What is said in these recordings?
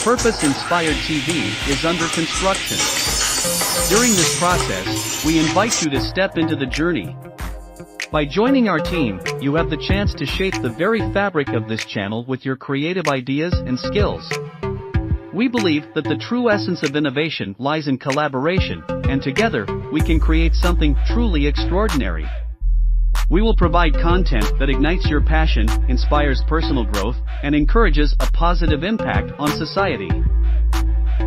purpose-inspired TV is under construction. During this process, we invite you to step into the journey. By joining our team, you have the chance to shape the very fabric of this channel with your creative ideas and skills. We believe that the true essence of innovation lies in collaboration, and together, we can create something truly extraordinary. We will provide content that ignites your passion, inspires personal growth, and encourages a positive impact on society.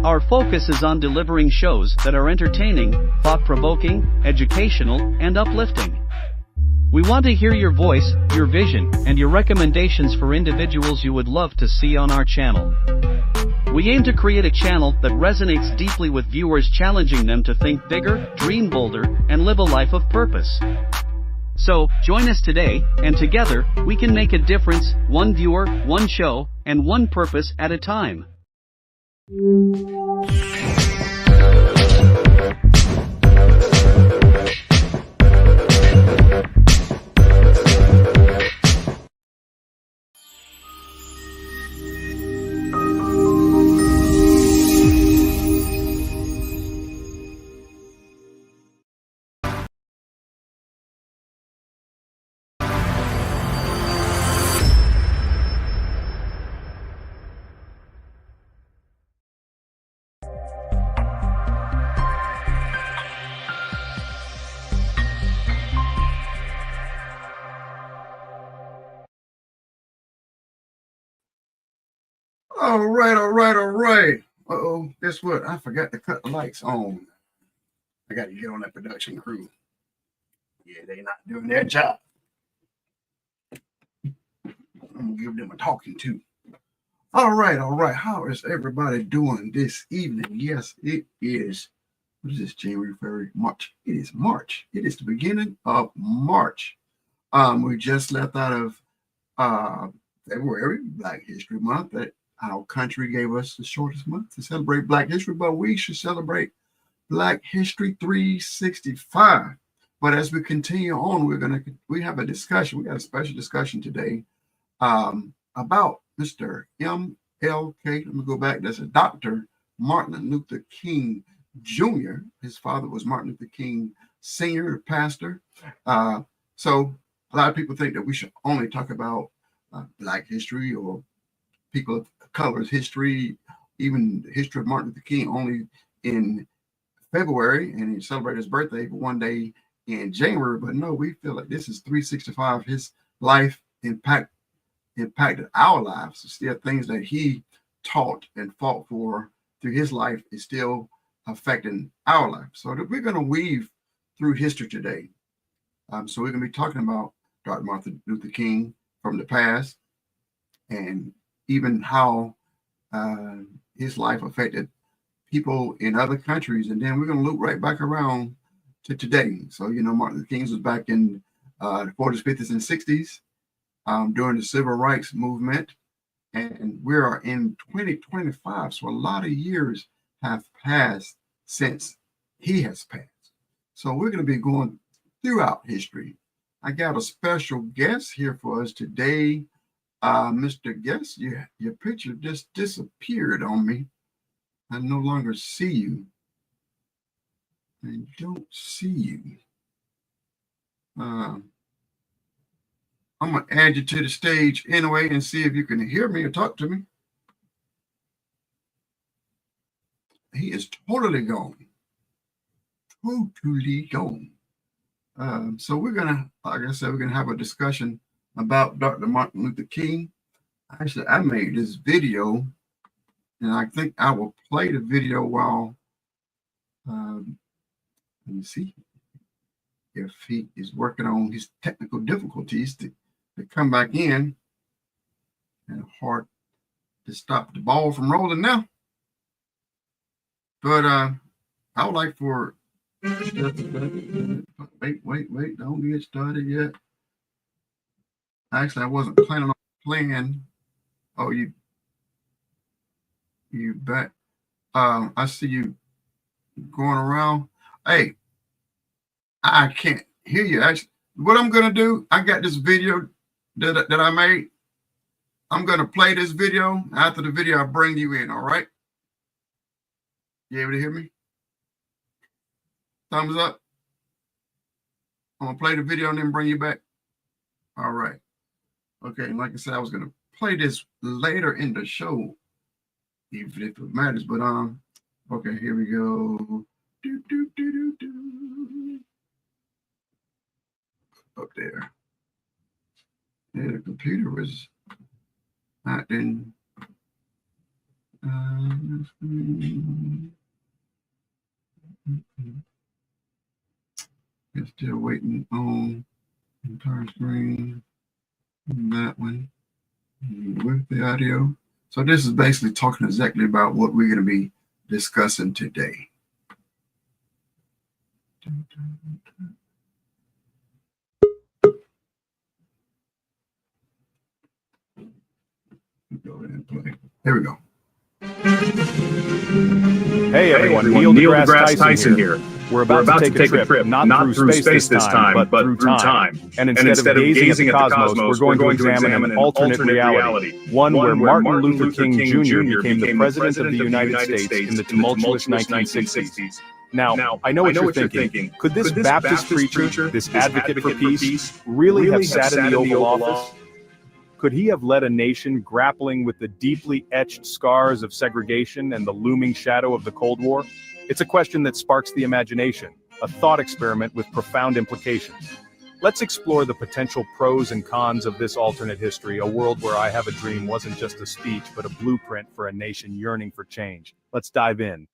Our focus is on delivering shows that are entertaining, thought-provoking, educational, and uplifting. We want to hear your voice, your vision, and your recommendations for individuals you would love to see on our channel. We aim to create a channel that resonates deeply with viewers, challenging them to think bigger, dream bolder, and live a life of purpose. So, join us today, and together, we can make a difference, one viewer, one show, and one purpose at a time. All right. Uh-oh, guess what? I forgot to cut the lights on. I got to get on that production crew. Yeah, they not doing their job. I'm going to give them a talking to. All right. How is everybody doing this evening? Yes, it is. What is this, January, February, March? It is March. It is the beginning of March. We just left out of February, Black History Month. That our country gave us the shortest month to celebrate Black History, but we should celebrate Black History 365. But as we continue on, we have a discussion. We got a special discussion today about Mr. MLK. Let me go back. That's a Dr. Martin Luther King Jr. His father was Martin Luther King Sr., pastor. So a lot of people think that we should only talk about Black history or people of color's history, even the history of Martin Luther King only in February, and he celebrated his birthday one day in January. But no, we feel like this is 365. His life impacted our lives. Still, things that he taught and fought for through his life is still affecting our life. So that we're going to weave through history today. So we're going to be talking about Dr. Martin Luther King from the past, and even how his life affected people in other countries. And then we're going to loop right back around to today. So, Martin Luther King was back in the 40s, 50s, and 60s during the Civil Rights Movement. And we are in 2025. So a lot of years have passed since he has passed. So we're going to be going throughout history. I got a special guest here for us today. Mr. Guest, your picture just disappeared on me. I no longer see you. I don't see you. I'm going to add you to the stage anyway and see if you can hear me or talk to me. He is totally gone. Totally gone. So we're going to, like I said, we're going to have a discussion about Dr. Martin Luther King. Actually, I made this video, and I think I will play the video while, let me see if he is working on his technical difficulties to come back in. And hard to stop the ball from rolling now. But I would like for, wait, don't get started yet. Actually, I wasn't planning on playing. Oh, you bet. I see you going around. Hey, I can't hear you. Actually, what I'm gonna do, I got this video that I made, I'm going to play this video. After the video, I'll bring you in, all right? You able to hear me? Thumbs up. I'm going to play the video and then bring you back. All right. Okay, and like I said, I was going to play this later in the show, even if it matters. But, okay, here we go. Up there. Yeah, the computer was not in. It's still waiting on entire screen. That one with the audio. So this is basically talking exactly about what we're going to be discussing today. Go ahead and play. Here we go. Hey everyone, Neil deGrasse Tyson here. We're about to take a trip, not through space this time, but through time. And instead of gazing at the cosmos, we're going to examine an alternate reality. One where Martin Luther King Jr. became the President of the United States in the tumultuous 1960s. Now, I know what you're thinking. Could this Baptist preacher, this advocate for peace, really have sat in the Oval Office? Could he have led a nation grappling with the deeply etched scars of segregation and the looming shadow of the Cold War? It's a question that sparks the imagination, a thought experiment with profound implications. Let's explore the potential pros and cons of this alternate history, a world where I Have a Dream wasn't just a speech, but a blueprint for a nation yearning for change. Let's dive in.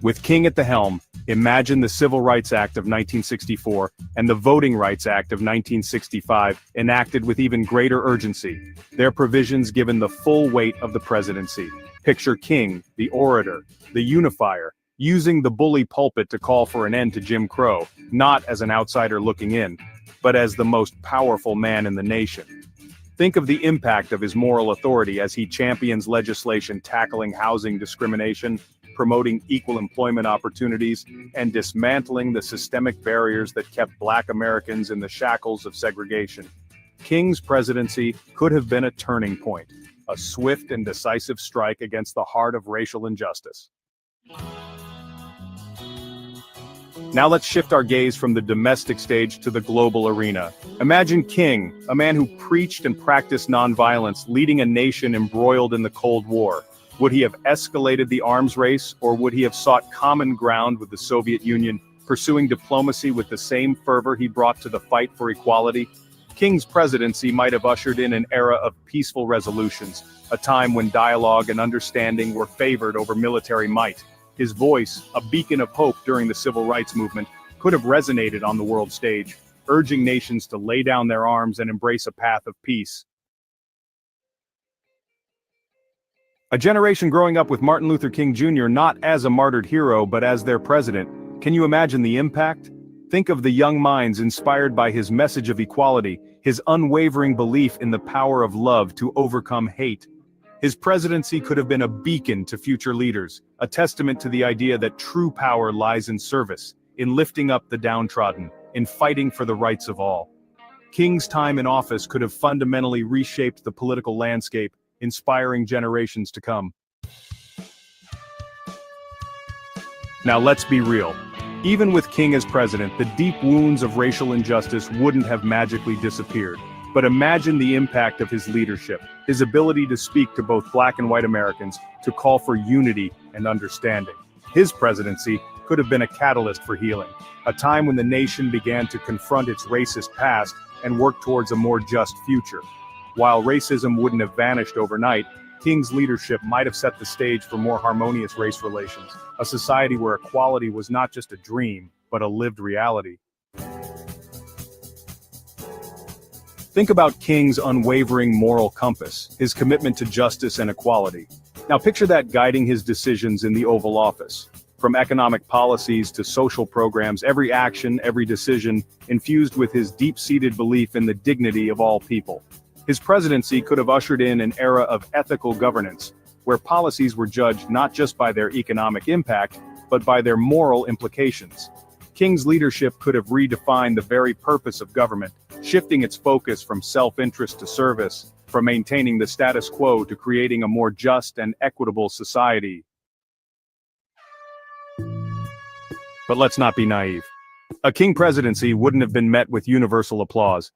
With King at the helm, imagine the Civil Rights Act of 1964 and the Voting Rights Act of 1965 enacted with even greater urgency, their provisions given the full weight of the presidency. Picture King, the orator, the unifier, using the bully pulpit to call for an end to Jim Crow, not as an outsider looking in, but as the most powerful man in the nation. Think of the impact of his moral authority as he champions legislation tackling housing discrimination, promoting equal employment opportunities, and dismantling the systemic barriers that kept Black Americans in the shackles of segregation. King's presidency could have been a turning point, a swift and decisive strike against the heart of racial injustice. Now let's shift our gaze from the domestic stage to the global arena. Imagine King, a man who preached and practiced nonviolence, leading a nation embroiled in the Cold War. Would he have escalated the arms race, or would he have sought common ground with the Soviet Union, pursuing diplomacy with the same fervor he brought to the fight for equality? King's presidency might have ushered in an era of peaceful resolutions, a time when dialogue and understanding were favored over military might. His voice, a beacon of hope during the civil rights movement, could have resonated on the world stage, urging nations to lay down their arms and embrace a path of peace. A generation growing up with Martin Luther King Jr. not as a martyred hero but as their president. Can you imagine the impact? Think of the young minds inspired by his message of equality, his unwavering belief in the power of love to overcome hate. His presidency could have been a beacon to future leaders, a testament to the idea that true power lies in service, in lifting up the downtrodden, in fighting for the rights of all. King's time in office could have fundamentally reshaped the political landscape, inspiring generations to come. Now let's be real. Even with King as president, the deep wounds of racial injustice wouldn't have magically disappeared. But imagine the impact of his leadership, his ability to speak to both Black and white Americans, to call for unity and understanding. His presidency could have been a catalyst for healing, a time when the nation began to confront its racist past and work towards a more just future. While racism wouldn't have vanished overnight, King's leadership might have set the stage for more harmonious race relations, a society where equality was not just a dream, but a lived reality. Think about King's unwavering moral compass, his commitment to justice and equality. Now picture that guiding his decisions in the Oval Office. From economic policies to social programs, every action, every decision, infused with his deep-seated belief in the dignity of all people. His presidency could have ushered in an era of ethical governance, where policies were judged not just by their economic impact, but by their moral implications. King's leadership could have redefined the very purpose of government, shifting its focus from self-interest to service, from maintaining the status quo to creating a more just and equitable society. But let's not be naive. A King presidency wouldn't have been met with universal applause.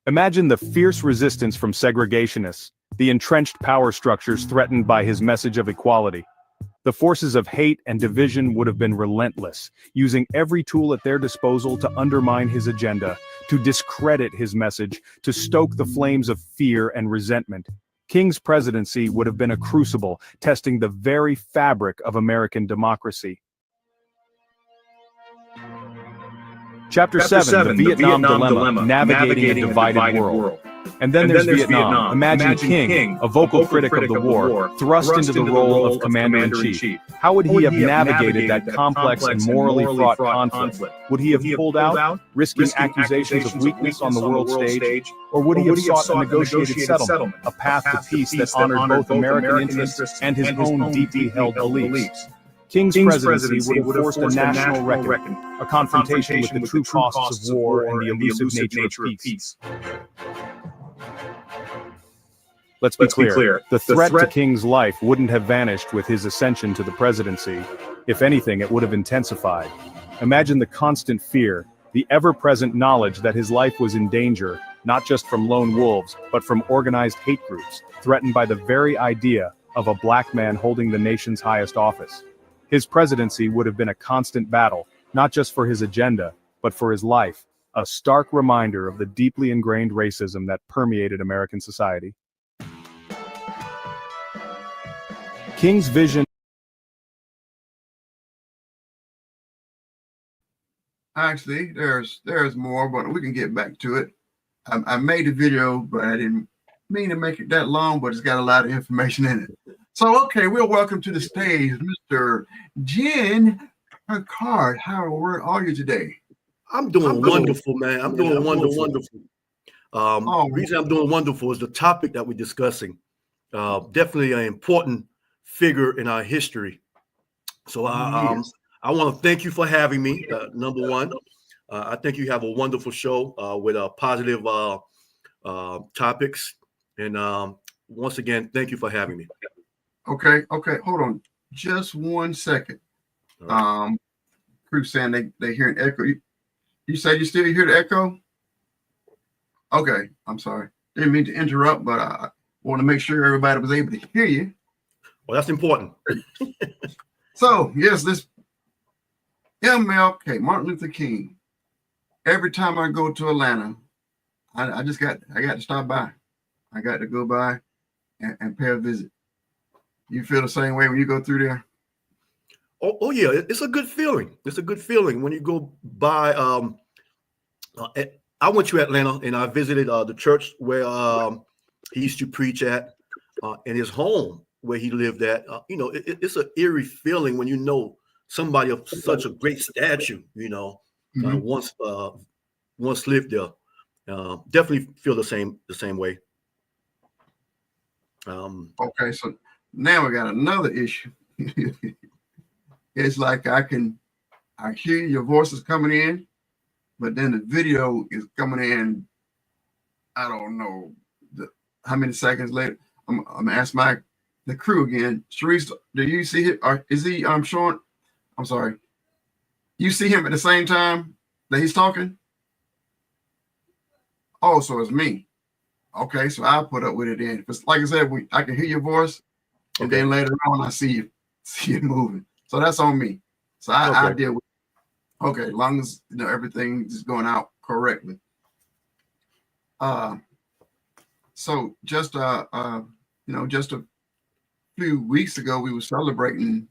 Imagine the fierce resistance from segregationists, the entrenched power structures threatened by his message of equality. The forces of hate and division would have been relentless, using every tool at their disposal to undermine his agenda, to discredit his message, to stoke the flames of fear and resentment. King's presidency would have been a crucible, testing the very fabric of American democracy. Chapter 7, the Vietnam Dilemma, Navigating a Divided World. And then there's Vietnam. Imagine King, a vocal critic of the war, thrust into the role of commander-in-chief. How would he have navigated that complex and morally fraught conflict? Would he have pulled out, risking accusations of weakness on the world stage? Or would he have sought a negotiated settlement, a path to peace that honored both American interests and his own deeply held beliefs? King's presidency would have forced a national reckoning, a confrontation with the true costs of war and the elusive nature of peace. Let's be clear, the threat to King's life wouldn't have vanished with his ascension to the presidency. If anything, it would have intensified. Imagine the constant fear, the ever-present knowledge that his life was in danger, not just from lone wolves, but from organized hate groups, threatened by the very idea of a black man holding the nation's highest office. His presidency would have been a constant battle, not just for his agenda, but for his life, a stark reminder of the deeply ingrained racism that permeated American society. King's vision. Actually, there's more, but we can get back to it. I made a video, but I didn't mean to make it that long, but it's got a lot of information in it. So, okay, we'll welcome to the stage Mr. Jen Card. How are you today? I'm doing wonderful, man. I'm doing wonderful. The reason I'm doing wonderful is the topic that we're discussing. Definitely an important figure in our history. So I want to thank you for having me. Number one, I think you have a wonderful show with positive topics. And once again, thank you for having me. Okay, hold on just 1 second. Right. Crew saying they hear an echo. You said you still hear the echo? Okay, I'm sorry. Didn't mean to interrupt, but I want to make sure everybody was able to hear you. Well, that's important. So, yes, this MLK, Martin Luther King. Every time I go to Atlanta, I got to stop by. I got to go by and pay a visit. You feel the same way when you go through there? Oh yeah, it's a good feeling. It's a good feeling when you go by. I went to Atlanta and I visited the church where he used to preach at, and his home where he lived at. It's an eerie feeling when you know somebody of such a great stature, once lived there. Definitely feel the same way. Okay, so now we got another issue. It's like I hear your voices coming in, but then the video is coming in. I don't know how many seconds later. I'm gonna ask the crew again. Sharice, do you see it? Or is he showing? I'm sorry. You see him at the same time that he's talking? Oh, so it's me. Okay, so I'll put up with it then. Because like I said, I can hear your voice, and then later on I see it moving. So that's on me. So I deal with it. Okay, as long as everything is going out correctly. So just just a few weeks ago we were celebrating.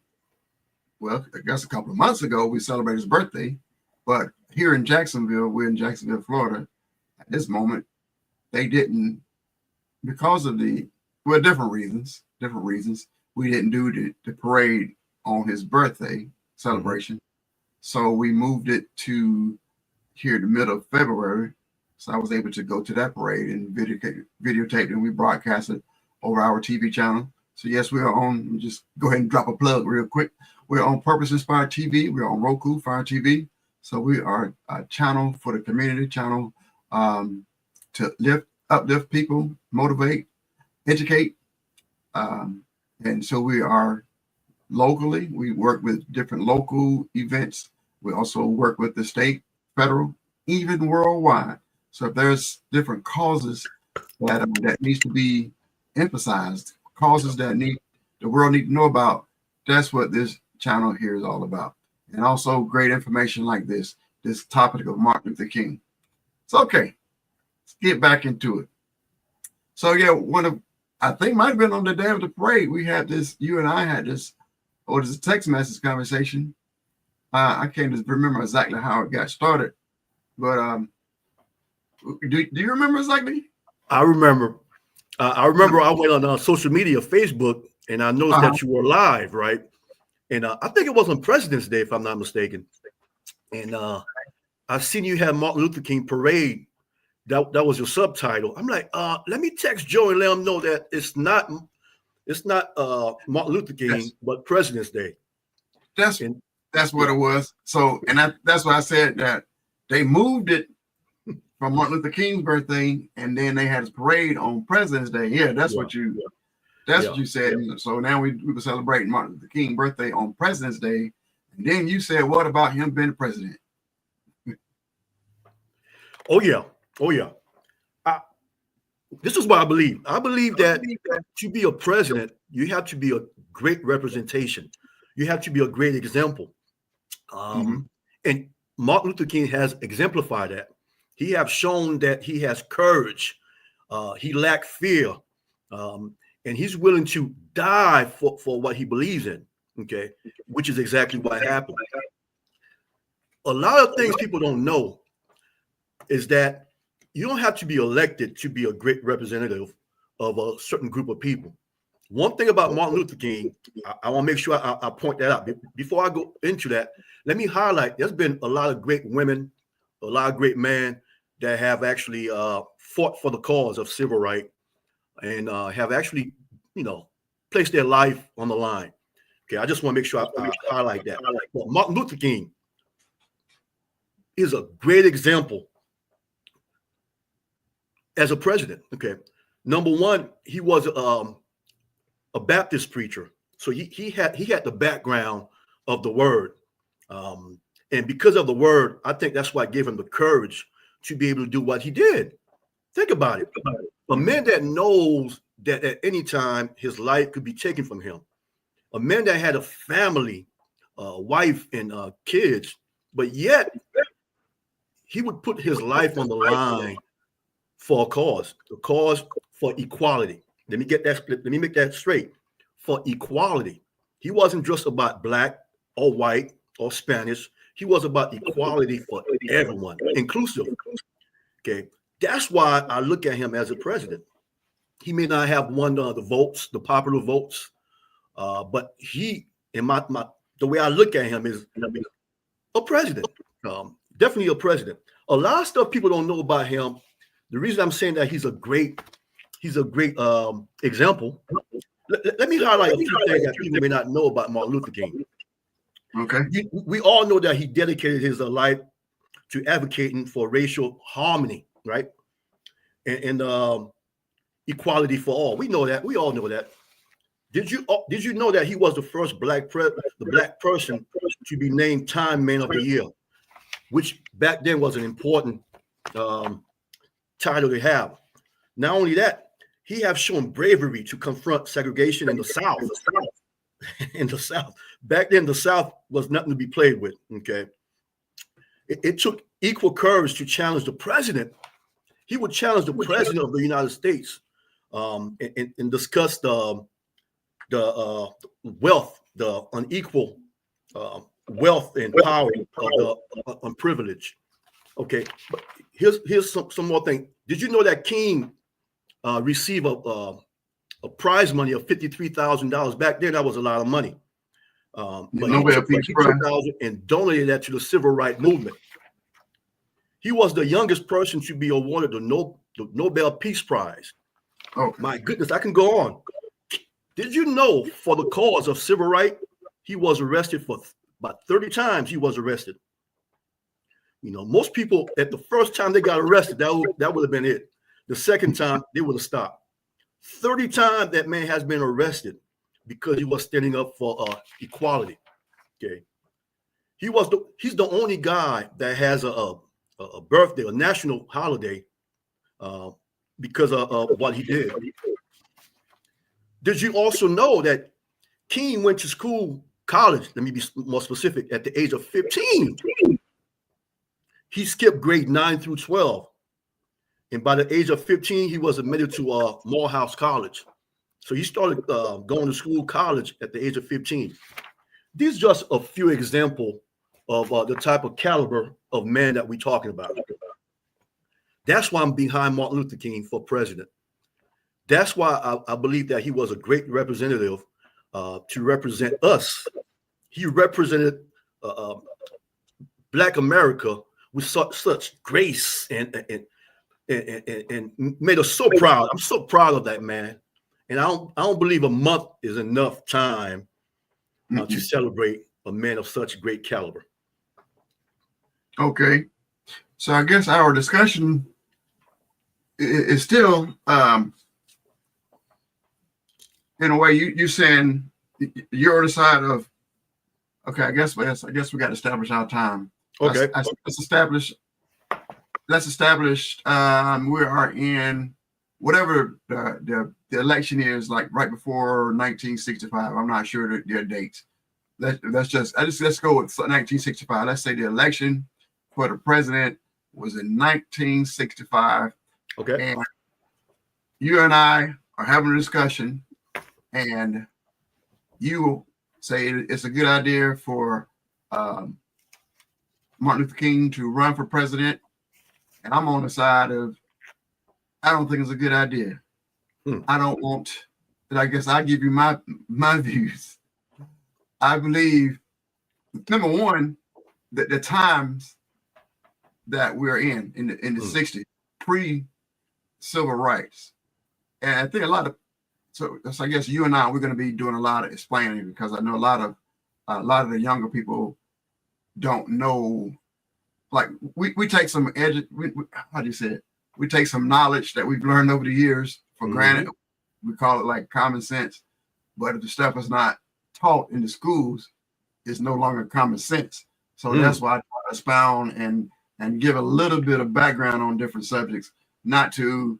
Well, I guess a couple of months ago we celebrated his birthday, but here in Jacksonville, we're in Jacksonville, Florida. At this moment, they didn't, because of different reasons. We didn't do the parade on his birthday celebration. So we moved it to here in the middle of February. So I was able to go to that parade and videotape, and we broadcast it over our TV channel. So yes, we are on, just go ahead and drop a plug real quick. We're on Purpose Inspired TV. We're on Roku, Fire TV. So we are a channel for the community, channel to uplift people, motivate, educate. And so we are locally. We work with different local events. We also work with the state, federal, even worldwide. So if there's different causes that needs to be emphasized, causes that the world need to know about, that's what this channel here is all about. And also great information like this topic of Martin Luther King. So okay, let's get back into it. So yeah, I think might have been on the day of the parade. We had this, you and I had this, or this text message conversation. I can't just remember exactly how it got started, but do you remember exactly? I remember. I went on social media, Facebook, and I noticed that you were live, right? And I think it was on President's Day, if I'm not mistaken. And I seen you had Martin Luther King parade. That was your subtitle. I'm like, let me text Joe and let him know that it's not Martin Luther King, but President's Day. That's what it was. So, and that's why I said that they moved it from Martin Luther King's birthday, and then they had his parade on President's Day. Yeah, that's what you said. Yeah. So now we were celebrating Martin Luther King's birthday on President's Day, and then you said, "What about him being president?" Oh yeah. This is what I believe. I believe that to be a president, you have to be a great representation. You have to be a great example. And Martin Luther King has exemplified that. He has shown that he has courage. He lacks fear. And he's willing to die for what he believes in. Okay. Which is exactly what happened. A lot of things people don't know is that you don't have to be elected to be a great representative of a certain group of people. One thing about Martin Luther King, I want to make sure I point that out. Before I go into that, let me highlight, there's been a lot of great women, a lot of great men that have actually fought for the cause of civil rights and have actually, placed their life on the line. Okay, I just want to make sure I highlight that. But Martin Luther King is a great example as a president. Okay, number one, he was a Baptist preacher, so he had the background of the word, and because of the word, I think that's why it gave him the courage to be able to do what he did. Think about it. A man that knows that at any time his life could be taken from him, a man that had a family, wife and kids, but yet he would put his life on the line for a cause for equality. Let me make that straight. For equality. He wasn't just about black or white or Spanish. He was about equality for everyone, inclusive. Okay. That's why I look at him as a president. He may not have won the votes, the popular votes, but he, in the way I look at him, is a president. Definitely a president. A lot of stuff people don't know about him. The reason I'm saying that he's a great example. Let me highlight a few things that people may not know about Martin Luther King. Okay. We all know that he dedicated his life to advocating for racial harmony, right? And equality for all. We know that. We all know that. Did you know that he was the first black person to be named Time Man of the Year, which back then was an important title to have. Not only that, he have shown bravery to confront segregation in the South. In the South. Back then, the South was nothing to be played with, okay? It took equal courage to challenge the president. He would challenge the president of the United States and discuss the wealth, the unequal wealth and power of the unprivileged. Okay, but here's some more thing. Did you know that King received a prize money of $53,000? Back then, that was a lot of money. But he took $52,000 and donated that to the civil rights movement. He was the youngest person to be awarded the Nobel Peace Prize. Oh my goodness, I can go on. Did you know for the cause of civil rights, he was arrested for about 30 times? He was arrested. You know, most people at the first time they got arrested, that would have been it. The second time they would have stopped. 30 times that man has been arrested because he was standing up for equality. Okay, he's the only guy that has a birthday, a national holiday, because of what he did. Did you also know that King went to college? Let me be more specific. At the age of 15, he skipped grade 9 through 12. And by the age of 15, he was admitted to Morehouse College. So he started going to college at the age of 15. These are just a few examples of the type of caliber of man that we're talking about. That's why I'm behind Martin Luther King for president. That's why I believe that he was a great representative to represent us. He represented Black America with such grace and made us so proud. I'm so proud of that man. And I don't believe a month is enough time to celebrate a man of such great caliber. Okay. So I guess our discussion is still, in a way, you saying you're on the side of, okay, I guess we got to establish our time. Okay. Let's establish, we are in whatever the election is, like right before 1965. I'm not sure their dates. Let's go with 1965. Let's say the election for the president was in 1965. Okay. And you and I are having a discussion, and you say it's a good idea for Martin Luther King to run for president, and I'm on the side of, I don't think it's a good idea. I don't want, but I guess I give you my views. I believe, number one, that the times that we're in the 60s, pre-civil rights, and I think so I guess you and I, we're going to be doing a lot of explaining, because I know a lot of the younger people don't know. Like we take some how do you say it? We take some knowledge that we've learned over the years for granted. We call it like common sense, but if the stuff is not taught in the schools, it's no longer common sense. So that's why I try to expound and give a little bit of background on different subjects, not to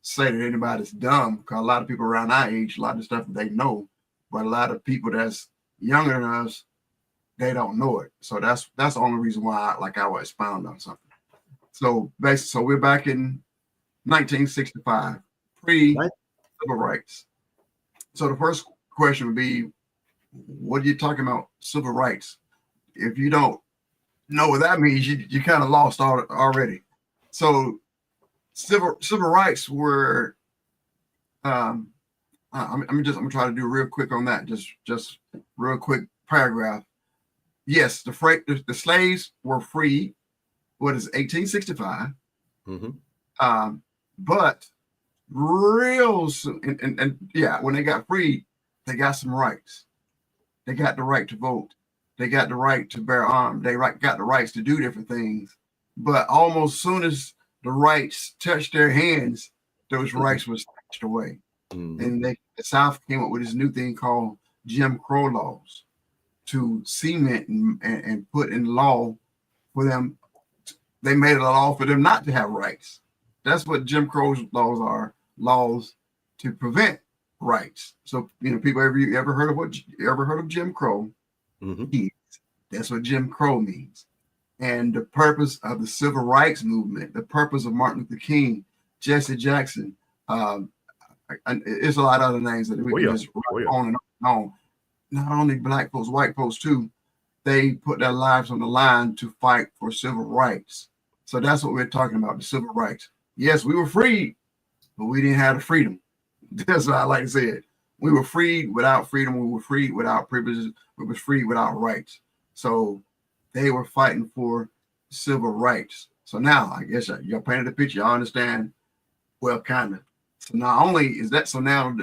say that anybody's dumb, because a lot of people around our age, a lot of stuff they know, but a lot of people that's younger than us, they don't know it. So that's the only reason why I would expound on something. So basically, so we're back in 1965, pre-civil rights. So the first question would be, what are you talking about, civil rights? If you don't know what that means, you kind of lost already. So civil rights were, I'm gonna try to do real quick on that, just real quick paragraph. Yes, the slaves were free. What is 1865? But real soon, and yeah, when they got free, they got some rights. They got the right to vote. They got the right to bear arms. They got the rights to do different things. But almost soon as the rights touched their hands, those rights were snatched away. And the South came up with this new thing called Jim Crow laws to cement and put in law for them. They made it a law for them not to have rights. That's what Jim Crow laws are, laws to prevent rights. So, people, ever heard of Jim Crow? That's what Jim Crow means. And the purpose of the civil rights movement, the purpose of Martin Luther King, Jesse Jackson, it's a lot of other names that we can just on and on. Not only black folks, white folks too, they put their lives on the line to fight for civil rights. So that's what we're talking about, the civil rights. Yes, we were freed, but we didn't have the freedom. That's what I like to say it. We were freed without freedom. We were freed without privileges. We were freed without rights. So they were fighting for civil rights. So now, I guess y'all painted the picture. Y'all understand? Well, kind of. So not only is that, so now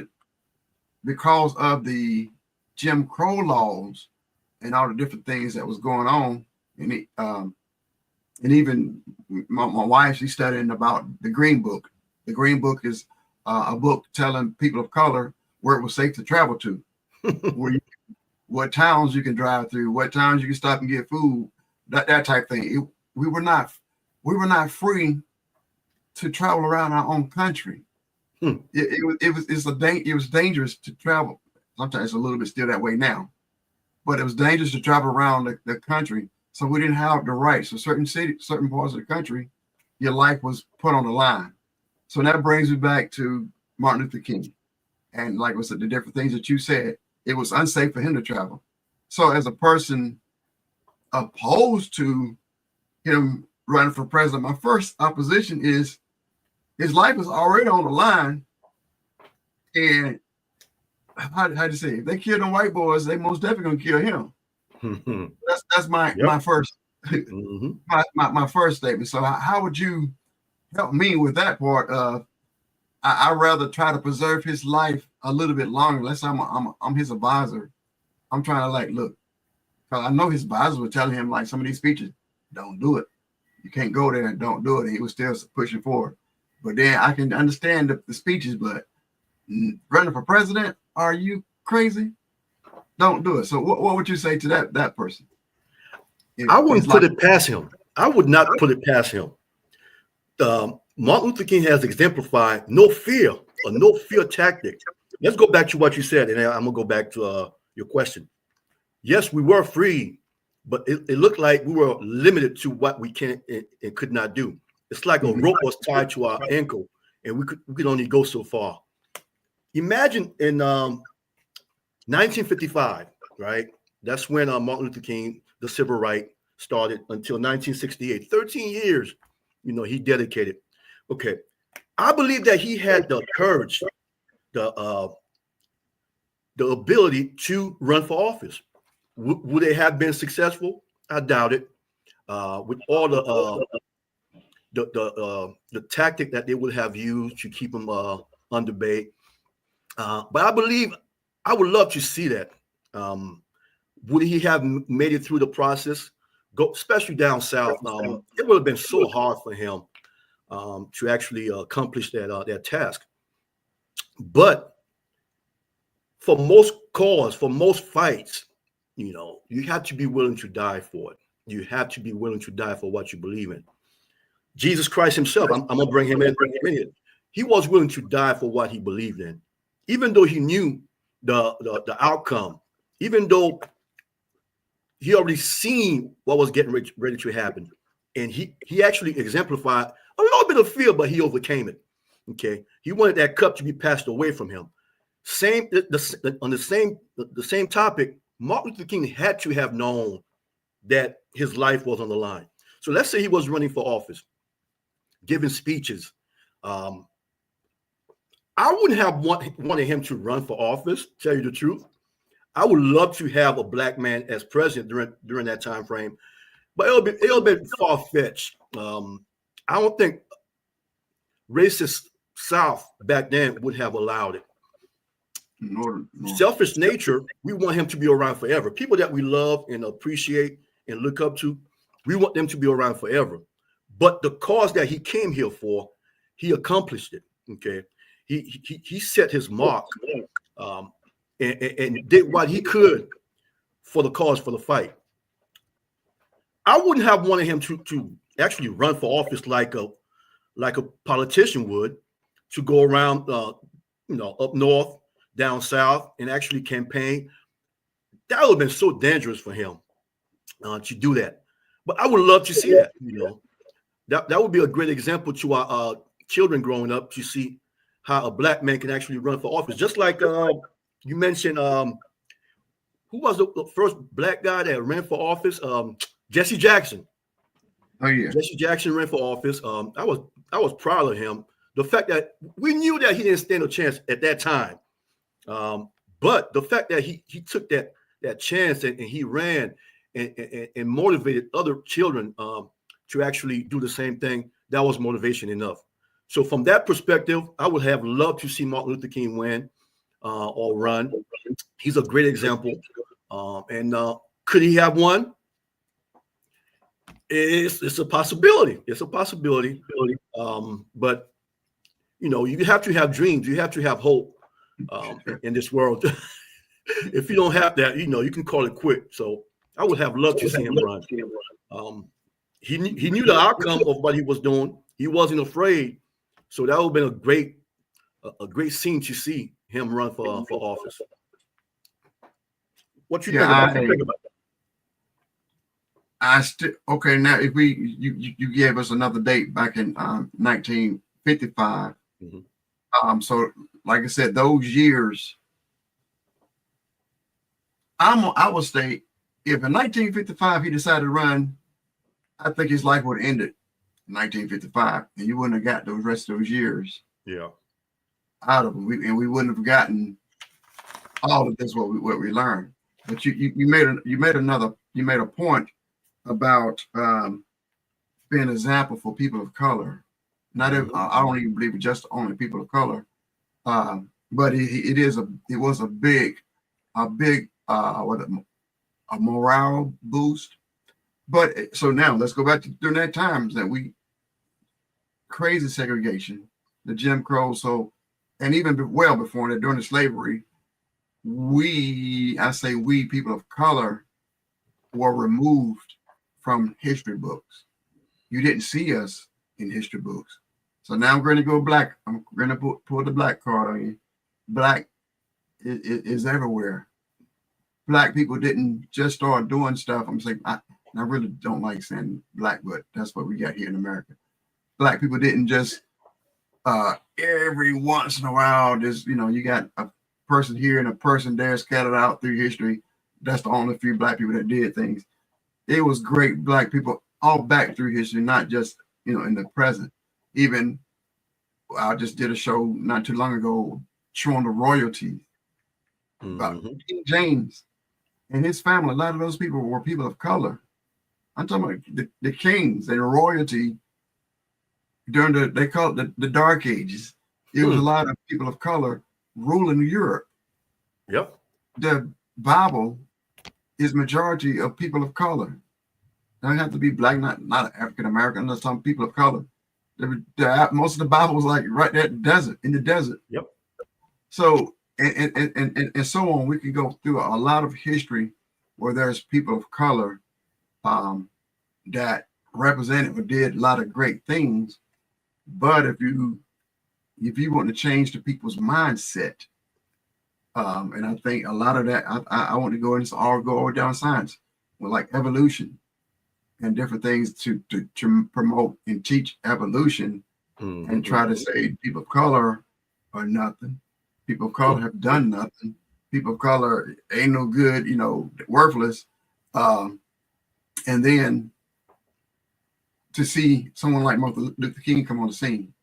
because of the Jim Crow laws and all the different things that was going on, and And even my wife, she's studying about the Green Book. The Green Book is a book telling people of color where it was safe to travel to, what towns you can drive through, what towns you can stop and get food, that type of thing. We were not free to travel around our own country. It was dangerous to travel. Sometimes it's a little bit still that way now, but it was dangerous to travel around the country. So we didn't have the rights. So certain parts of the country, your life was put on the line. So that brings me back to Martin Luther King. And like I said, the different things that you said, it was unsafe for him to travel. So as a person opposed to him running for president, my first opposition is his life is already on the line. And how do you say, if they kill them white boys, they most definitely gonna kill him. That's my first my first statement. So how would you help me with that part of I rather try to preserve his life a little bit longer. Unless I'm his advisor. I'm trying to like look, because I know his advisor was telling him like some of these speeches, don't do it. You can't go there and don't do it. And he was still pushing forward. But then I can understand the speeches, but running for president, are you crazy? Don't do it. So what would you say to that person? I wouldn't put it past him. I would not put it past him. Martin Luther King has exemplified no fear, a no fear tactic. Let's go back to what you said, and I'm gonna go back to your question. Yes, we were free, but it looked like we were limited to what we can and could not do. It's like a rope was tied to our ankle, and we could only go so far. Imagine in 1955, right? That's when Martin Luther King, the civil rights started until 1968. 13 years, he dedicated. Okay, I believe that he had the courage, the ability to run for office. Would they have been successful? I doubt it. With all the tactic that they would have used to keep him under bay. But I believe I would love to see that. Would he have made it through the process? Especially down south. It would have been so hard for him to actually accomplish that task. But for most cause, for most fights, you have to be willing to die for it. You have to be willing to die for what you believe in. Jesus Christ himself, I'm gonna bring him in. He was willing to die for what he believed in, even though he knew the outcome, even though he already seen what was getting ready to happen. And he actually exemplified a little bit of fear, but he overcame it. Okay. He wanted that cup to be passed away from him. On the same topic, Martin Luther King had to have known that his life was on the line. So let's say he was running for office, giving speeches. I wouldn't have wanted him to run for office, tell you the truth. I would love to have a black man as president during that time frame, but it'll be far-fetched. I don't think racist South back then would have allowed it. No. Selfish nature, we want him to be around forever. People that we love and appreciate and look up to, we want them to be around forever. But the cause that he came here for, he accomplished it. Okay, he set his mark and did what he could for the cause, for the fight. I wouldn't have wanted him to actually run for office like a politician would, to go around up north, down south, and actually campaign. That would have been so dangerous for him to do that. But I would love to see that. That would be a great example to our children growing up, to see how a black man can actually run for office. Just like you mentioned, who was the first black guy that ran for office? Jesse Jackson. Oh yeah, Jesse Jackson ran for office. I was proud of him. The fact that we knew that he didn't stand a chance at that time, but the fact that he took that chance and he ran and motivated other children to actually do the same thing, that was motivation enough. So from that perspective, I would have loved to see Martin Luther King win or run. He's a great example. And could he have won? It's a possibility. It's a possibility. But you have to have dreams. You have to have hope in this world. If you don't have that, you can call it quit. So I would have loved to see him run. He knew the outcome of what he was doing. He wasn't afraid. So that would have been a great scene to see him run for office. What you think about that? Okay. Now, if you gave us another date back in 1955. Mm-hmm. So like I said, those years, I would state if in 1955 he decided to run, I think his life would have ended in 1955, and you wouldn't have got those rest of those years. Yeah. Out of them, and we wouldn't have gotten all of this what we learned. But you made a point about being an example for people of color. Not I don't even believe it's just only people of color, but it was a big morale boost. But so now let's go back to during that times that we crazy segregation, the Jim Crow. So, and even well before that, during the slavery, we people of color were removed from history books. You didn't see us in history books. So now I'm going to go black. I'm going to pull the black card on you. Black is everywhere. Black people didn't just start doing stuff. I'm saying I really don't like saying black, but that's what we got here in America. Black people didn't just every once in a while, you got a person here and a person there scattered out through history. That's the only few black people that did things. It was great black people all back through history, not just in the present. Even I just did a show not too long ago showing the royalties about King James and his family. A lot of those people were people of color. I'm talking about the kings and the royalty during they call it the Dark Ages. It was a lot of people of color ruling Europe. Yep. The Bible is majority of people of color. They don't have to be black, not African American. There's some people of color. Most of the Bible was like right there in the desert. Yep. So and so on. We can go through a lot of history where there's people of color that represented or did a lot of great things. But if you want to change the people's mindset, and I think a lot of that, I want to go into go down science with like evolution and different things to promote and teach evolution and try to say people of color are nothing. People of color have done nothing. People of color ain't no good, worthless. And then to see someone like Martin Luther King come on the scene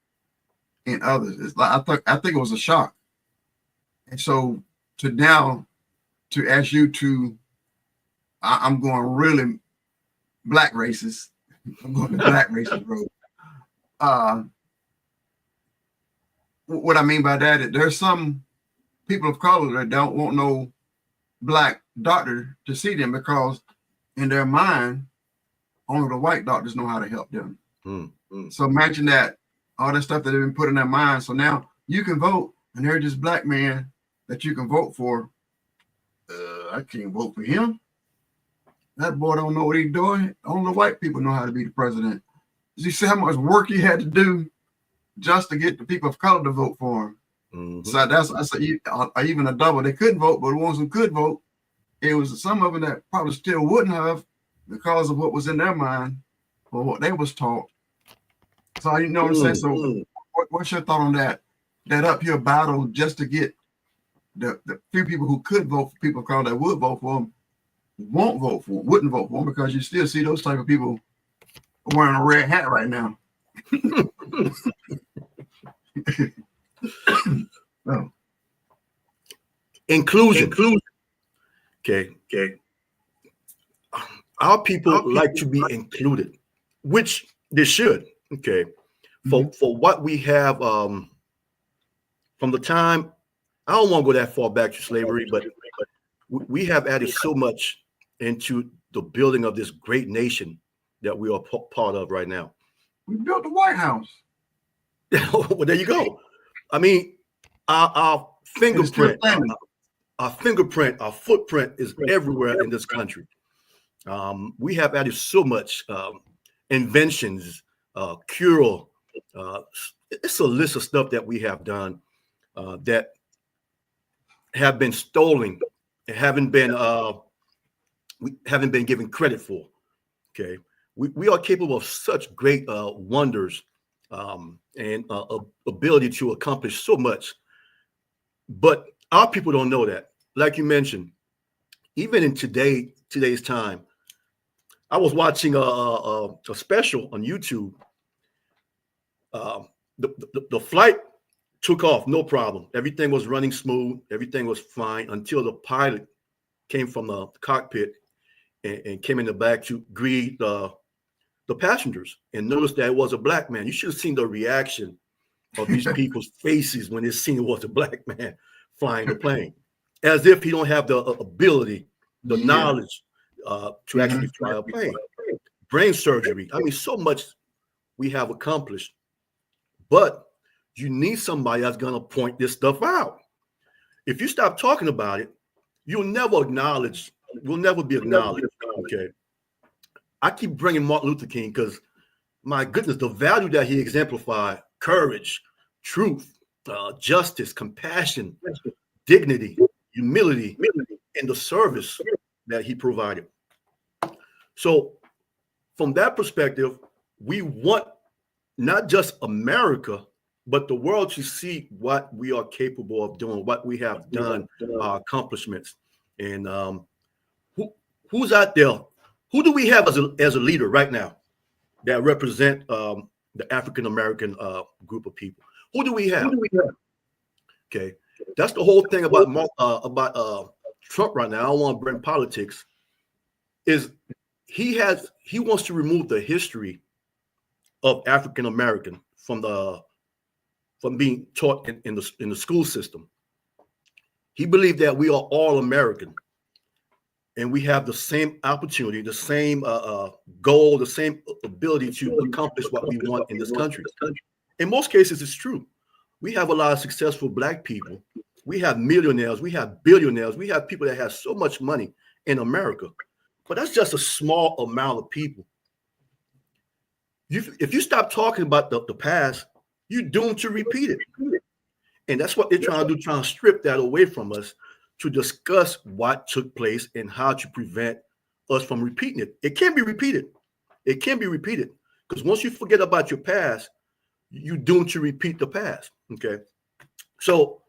and others, it's like I think it was a shock. And so to ask you to, I'm going really black racist. I'm going to black racist road. What I mean by that is there's some people of color that don't want no black doctor to see them because in their mind, only the white doctors know how to help them. So imagine that, all that stuff that they've been put in their mind. So now you can vote, and there's this black man that you can vote for. I can't vote for him. That boy don't know what he's doing. Only the white people know how to be the president. You see how much work he had to do just to get the people of color to vote for him. So that's even a double. They couldn't vote, but the ones who could vote, it was some of them that probably still wouldn't have because of what was in their mind or what they was taught. So you know what I'm saying? So what's your thought on that? That uphill battle just to get the few people who could vote for people of color that would vote for them wouldn't vote for them because you still see those type of people wearing a red hat right now. Oh. Inclusion. Okay. Our people like to be included, which they should. Okay. For what we have from the time, I don't want to go that far back to slavery, but we have added so much into the building of this great nation that we are part of right now. We built the White House. Well, there you go. I mean, our fingerprint, our footprint is everywhere in this country. We have added so much inventions, cure. It's a list of stuff that we have done that have been stolen and we haven't been given credit for. Okay, we are capable of such great wonders and ability to accomplish so much, but our people don't know that. Like you mentioned, even in today's time, I was watching a special on YouTube. The flight took off, no problem. Everything was running smooth. Everything was fine until the pilot came from the cockpit and came in the back to greet the passengers and noticed that it was a black man. You should have seen the reaction of these people's faces when they seen it was a black man flying the plane, as if he don't have the ability, the knowledge to actually fly a plane. Brain surgery. I mean, so much we have accomplished, but you need somebody that's going to point this stuff out. If you stop talking about it, you'll never acknowledge. We'll never be acknowledged. Okay. I keep bringing Martin Luther King because, my goodness, the value that he exemplified: courage, truth, justice, compassion, dignity, humility, and the service that he provided. So from that perspective, we want not just America, but the world to see what we are capable of doing, what we have done, our accomplishments. And who's out there? Who do we have as a leader right now that represent the African-American group of people? Who do we have? Okay, that's the whole thing about Trump right now. I don't want to bring politics. Is he wants to remove the history of African-American from being taught in the school system. He believed that we are all American and we have the same opportunity, the same goal, the same ability to accomplish what we want in this country. In most cases, it's true. We have a lot of successful Black people. We have millionaires. We have billionaires. We have people that have so much money in America. But that's just a small amount of people. If you stop talking about the past, you're doomed to repeat it. And that's what they're trying to do, trying to strip that away from us, to discuss what took place and how to prevent us from repeating it. It can't be repeated. It can't be repeated. Because once you forget about your past, you're doomed to repeat the past. Okay. So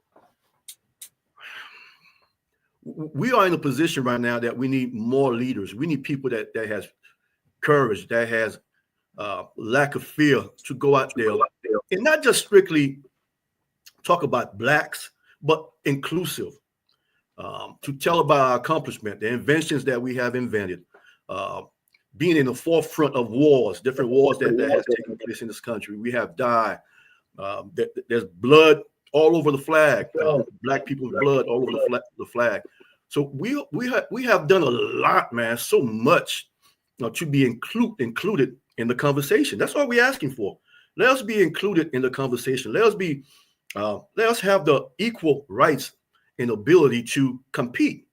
we are in a position right now that we need more leaders. We need people that has courage, that has lack of fear to go out there and not just strictly talk about Blacks, but inclusive, to tell about our accomplishment, the inventions that we have invented, being in the forefront of wars, different wars that has taken place in this country. We have died. There's blood all over the flag, Black people's blood all over the flag. So we have done a lot, man, so much to be included in the conversation. That's all we're asking for. Let us be included in the conversation. Let us have the equal rights and ability to compete.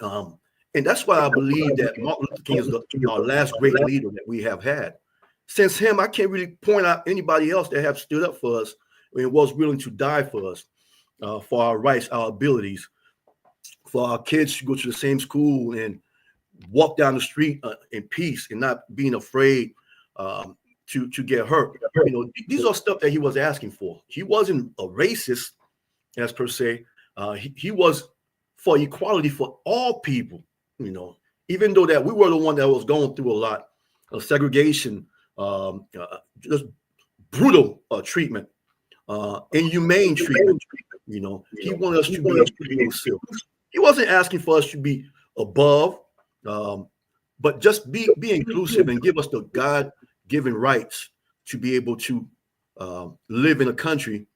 And that's why I believe that Martin Luther King is our last great leader that we have had. Since him, I can't really point out anybody else that have stood up for us and was willing to die for us, for our rights, our abilities, for our kids to go to the same school and walk down the street in peace and not being afraid to get hurt. You know, these are stuff that he was asking for. He wasn't a racist, as per se. He was for equality for all people. You know, even though that we were the one that was going through a lot of segregation, just brutal treatment, inhumane treatment. You know, he wanted us to be inclusive. He wasn't asking for us to be above, but just be inclusive and give us the God-given rights to be able to live in a country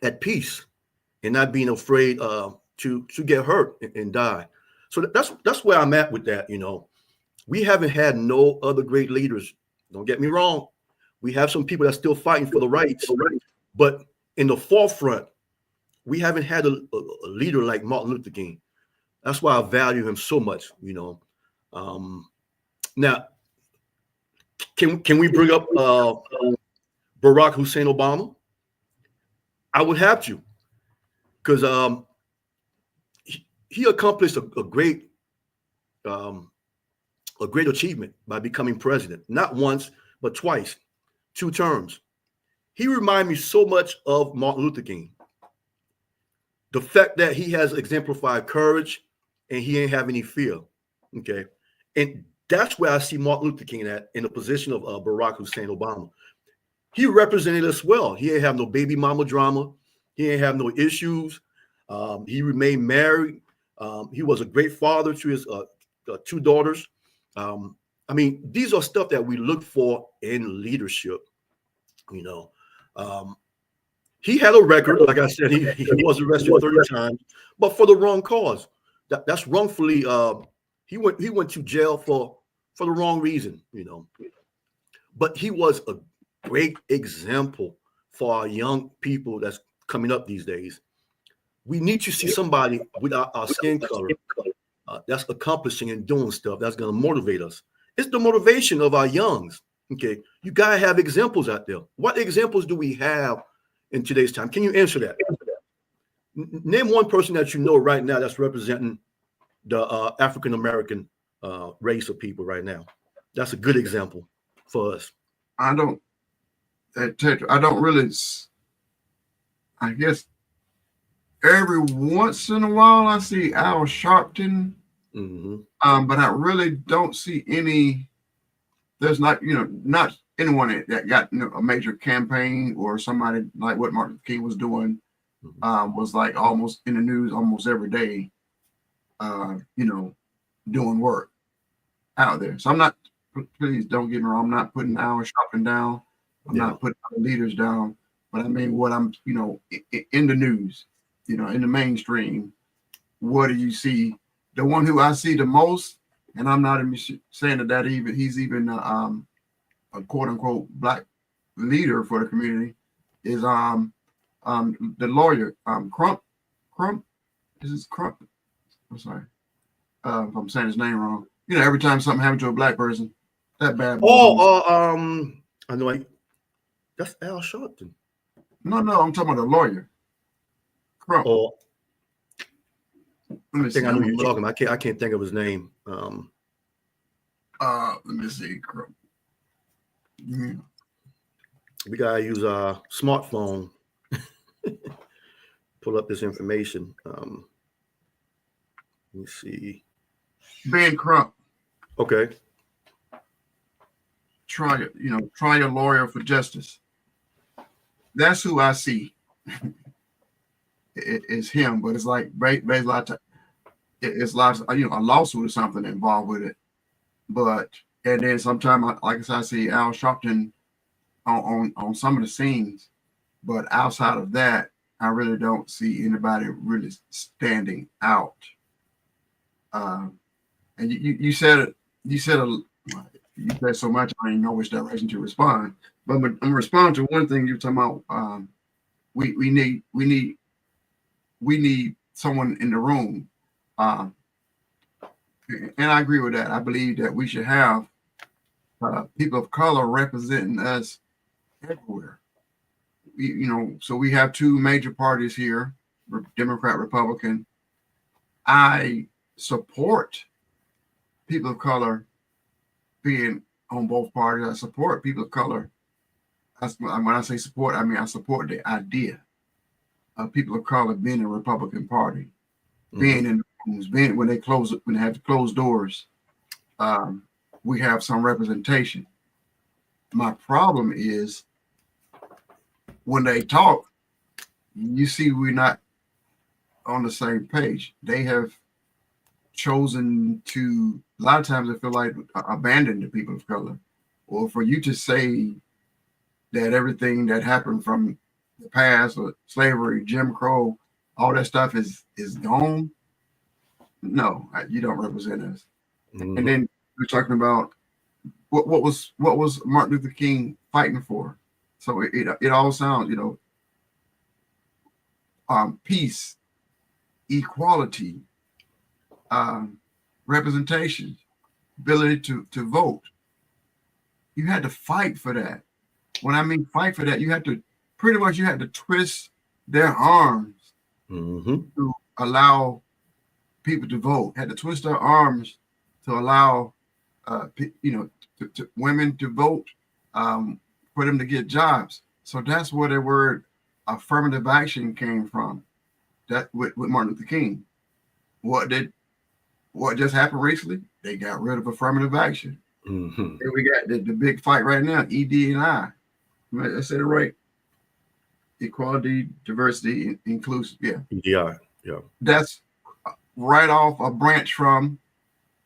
at peace and not being afraid to get hurt and die. So that's where I'm at with that. You know, We haven't had no other great leaders. Don't get me wrong. We have some people that's still fighting for the rights, but in the forefront, we haven't had a leader like Martin Luther King. That's why I value him so much, you know. Now, can we bring up Barack Hussein Obama? I would have to, because he accomplished a great achievement by becoming president, not once but twice, 2 terms. He reminded me so much of Martin Luther King. The fact that he has exemplified courage and he ain't have any fear. Okay, and that's where I see Martin Luther King at, in the position of Barack Hussein Obama. He represented us well. He ain't have no baby mama drama. He ain't have no issues. He remained married. He was a great father to his 2 daughters. I mean, these are stuff that we look for in leadership. You know, he had a record. Like I said, he was arrested 30 times, but for the wrong cause. That's wrongfully. He went to jail for the wrong reason. You know, but he was a great example for our young people that's coming up these days. We need to see somebody with our skin color that's accomplishing and doing stuff that's going to motivate us. It's the motivation of our youngs. Okay, you got to have examples out there. What examples do we have in today's time? Can you answer that? Name one person that you know right now that's representing the African American race of people right now. That's a good example for us. I don't really. I guess every once in a while I see Al Sharpton, but I really don't see any. There's not anyone that got a major campaign, or somebody like what Martin Luther King was doing, was like almost in the news almost every day, doing work out there. So I'm not, please don't get me wrong, I'm not putting Al Sharpton down. I'm not putting other leaders down, but I mean, what I'm, in the news, in the mainstream, what do you see? The one who I see the most, and I'm not even saying that he's even a quote unquote black leader for the community, is the lawyer Crump. This is Crump. I'm sorry if I'm saying his name wrong. Every time something happens to a black person, that bad. I know. That's Al Sharpton. No, I'm talking about the lawyer. Crump. Oh, I think I know who you're talking about. I can't think of his name. Let me see. Crump. Yeah. We gotta use our smartphone. Pull up this information. Let me see. Ben Crump. Okay. Try a lawyer for justice. That's who I see. It's him, but it's like it's lots, a lawsuit or something involved with it. But and then sometimes, like I said, I see Al Sharpton on some of the scenes, but outside of that, I really don't see anybody really standing out. And you said so much, I don't even know which direction to respond. But I'm gonna respond to one thing you're talking about. We need someone in the room, and I agree with that. I believe that we should have people of color representing us everywhere. So we have 2 major parties here, Democrat, Republican. I support people of color being on both parties. I support people of color. When I say support, I mean I support the idea of people of color being in the Republican Party, being in the rooms, being when they have to close doors. We have some representation. My problem is when they talk, you see we're not on the same page. They have chosen to, a lot of times I feel like, abandon the people of color, or for you to say that everything that happened from the past, or slavery, Jim Crow, all that stuff is gone. No, you don't represent us. And then we're talking about what was Martin Luther King fighting for. So it all sounds, peace, equality, representation, ability to vote. You had to fight for that. When I mean fight for that, you had to twist their arms to allow people to vote. Had to twist their arms to allow women to vote, for them to get jobs. So that's where the word affirmative action came from. That with Martin Luther King. What just happened recently? They got rid of affirmative action. And we got the big fight right now, ED&I. I said it right. Equality, diversity, inclusive. Yeah. EDI. Yeah. That's right off a branch from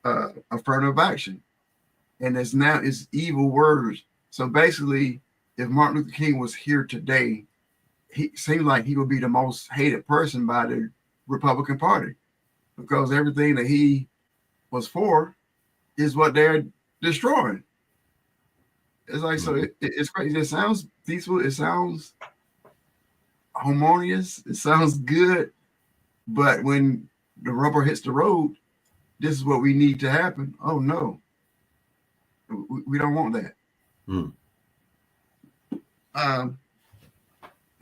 affirmative action. And it's evil words. So basically, if Martin Luther King was here today, he seems like he would be the most hated person by the Republican Party, because everything that he was for is what they're destroying. It's like, so it's crazy. It sounds peaceful. It sounds harmonious. It sounds good. But when the rubber hits the road, this is what we need to happen. Oh no, we don't want that.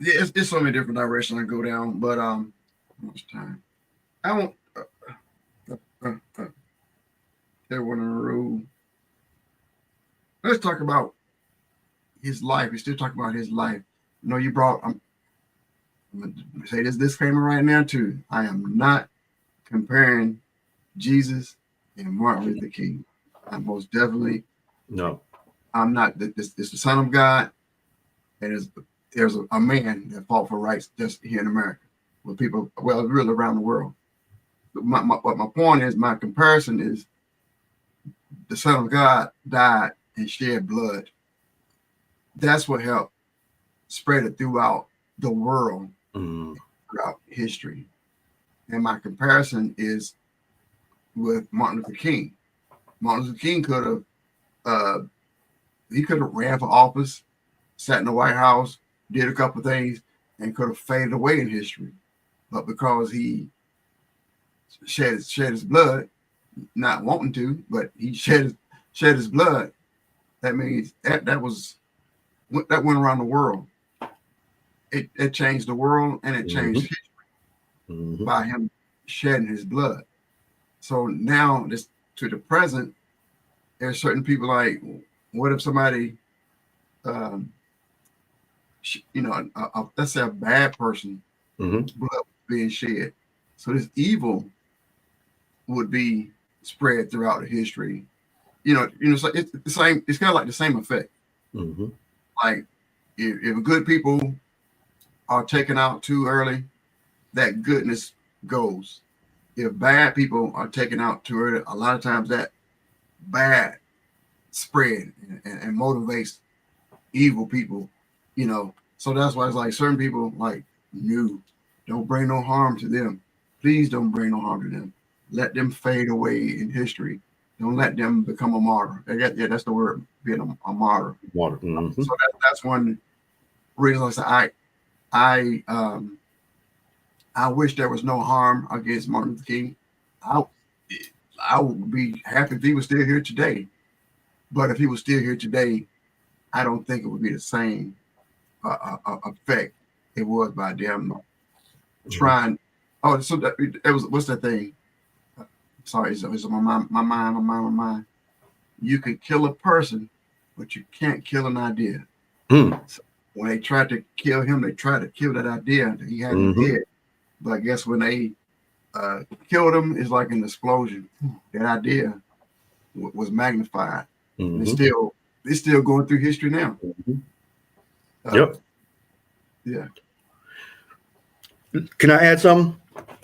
Yeah, it's so many different directions I go down, but how much time? I won't. Everyone in the room. Let's talk about his life. We're still talking about his life. You brought. I'm gonna say this disclaimer right now too. I am not comparing Jesus and Martin Luther King. I'm most definitely no. I'm not. It's the Son of God, and there's a man that fought for rights just here in America, with people, well, really around the world. But my point is, my comparison is, the Son of God died and shed blood. That's what helped spread it throughout the world, throughout history. And my comparison is with Martin Luther King. Martin Luther King could have ran for office, sat in the White House, did a couple of things, and could have faded away in history. But because he shed his blood, not wanting to, but he shed his blood, that means that went around the world. It changed the world, and it changed history by him shedding his blood. So now, this to the present, there's certain people like, what if somebody, let's say a bad person, blood being shed. So this evil would be spread throughout the history. So it's the same. It's kind of like the same effect. Like if good people are taken out too early, that goodness goes. If bad people are taken out too early, a lot of times that bad spread and motivates evil people. So that's why it's like certain people like, no, don't bring no harm to them. Please don't bring no harm to them. Let them fade away in history. Don't let them become a martyr. Yeah, that's the word, being a martyr. So that's one reason I wish there was no harm against Martin Luther King. I would be happy if he was still here today. But if he was still here today, I don't think it would be the same effect it was by them trying. Oh, so it was, what's that thing? Sorry, it's on my mind. You can kill a person, but you can't kill an idea. So when they tried to kill him, they tried to kill that idea that he had in his head. But I guess when they killed him, it's like an explosion. That idea was magnified. It's still going through history now. Yeah. Can I add something?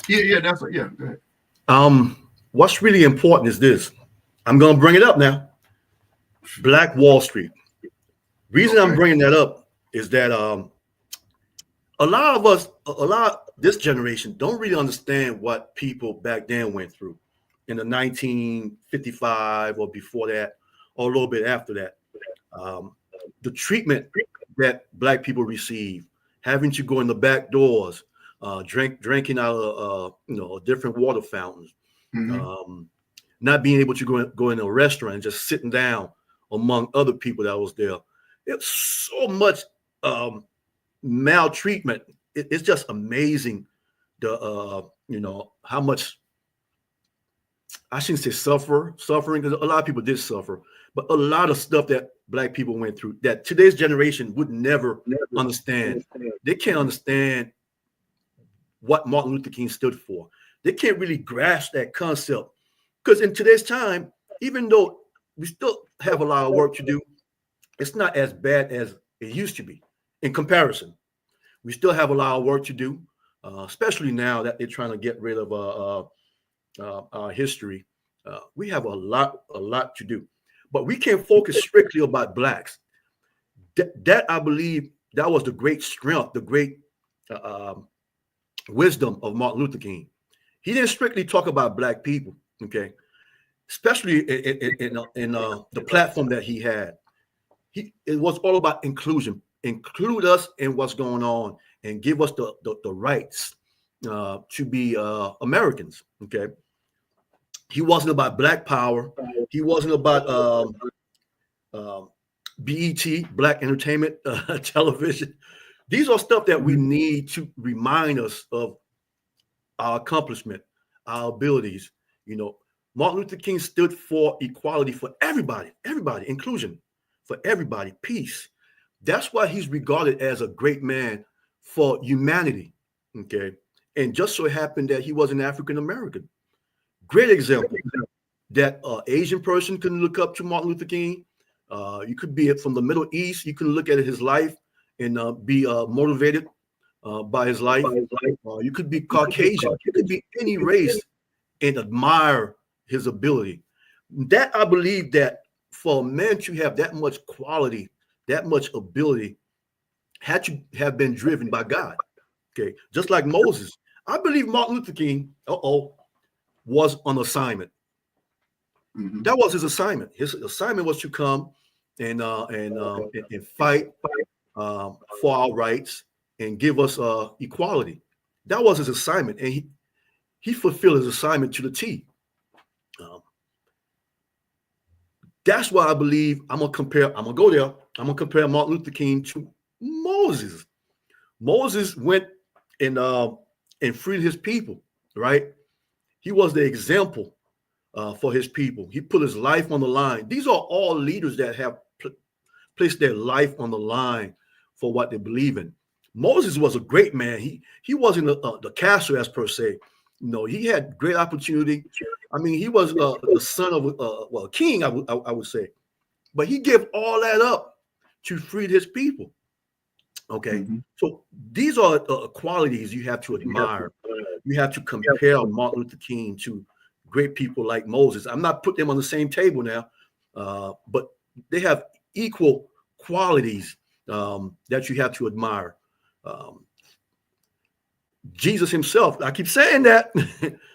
Yeah, that's what. Yeah, go ahead. What's really important is this. I'm going to bring it up now. Black Wall Street. Reason I'm bringing that up is that a lot of this generation don't really understand what people back then went through. in the 1955 or before that, or a little bit after that. The treatment that Black people receive, having to go in the back doors, drinking out of different water fountains, not being able to go in a restaurant and just sitting down among other people that was there. It's so much maltreatment. It's just amazing how much, I shouldn't say suffering, because a lot of people did suffer, but a lot of stuff that Black people went through that today's generation would never understand. They can't understand what Martin Luther King stood for. They can't really grasp that concept, because in today's time, even though we still have a lot of work to do, it's not as bad as it used to be in comparison. We still have a lot of work to do, especially now that they're trying to get rid of our history. We have a lot to do, but we can't focus strictly about Blacks. That I believe that was the great strength, the great wisdom of Martin Luther King. He didn't strictly talk about Black people, okay, especially in the platform that he had. It was all about inclusion. Include us in what's going on and give us the rights to be Americans, okay? He wasn't about Black power. He wasn't about BET, Black Entertainment Television. These are stuff that we need to remind us of our accomplishment, our abilities. Martin Luther King stood for equality for everybody, inclusion for everybody, peace. That's why he's regarded as a great man for humanity, okay? And just so happened that he was an African American. Great example that Asian person can look up to Martin Luther King. You could be from the Middle East. You can look at his life and be motivated by his life. You could be Caucasian. You could be any race and admire his ability. That I believe that for a man to have that much quality, that much ability, had to have been driven by God. Okay, just like Moses. I believe Martin Luther King, was on assignment. That was his assignment. His assignment was to come and fight for our rights and give us equality. That was his assignment, and he fulfilled his assignment to the T. That's why I believe I'm gonna go there. I'm gonna compare Martin Luther King to Moses. Moses went and freed his people, right? He was the example for his people. He put his life on the line. These are all leaders that have placed their life on the line for what they believe in. Moses was a great man. He wasn't the castle as per se. He had great opportunity. I mean, he was the son of a king, I would say. But he gave all that up to free his people. Okay, so these are qualities you have to admire. You have to compare Martin Luther King to great people like Moses. I'm not putting them on the same table now, but they have equal qualities that you have to admire. Jesus himself, I keep saying that,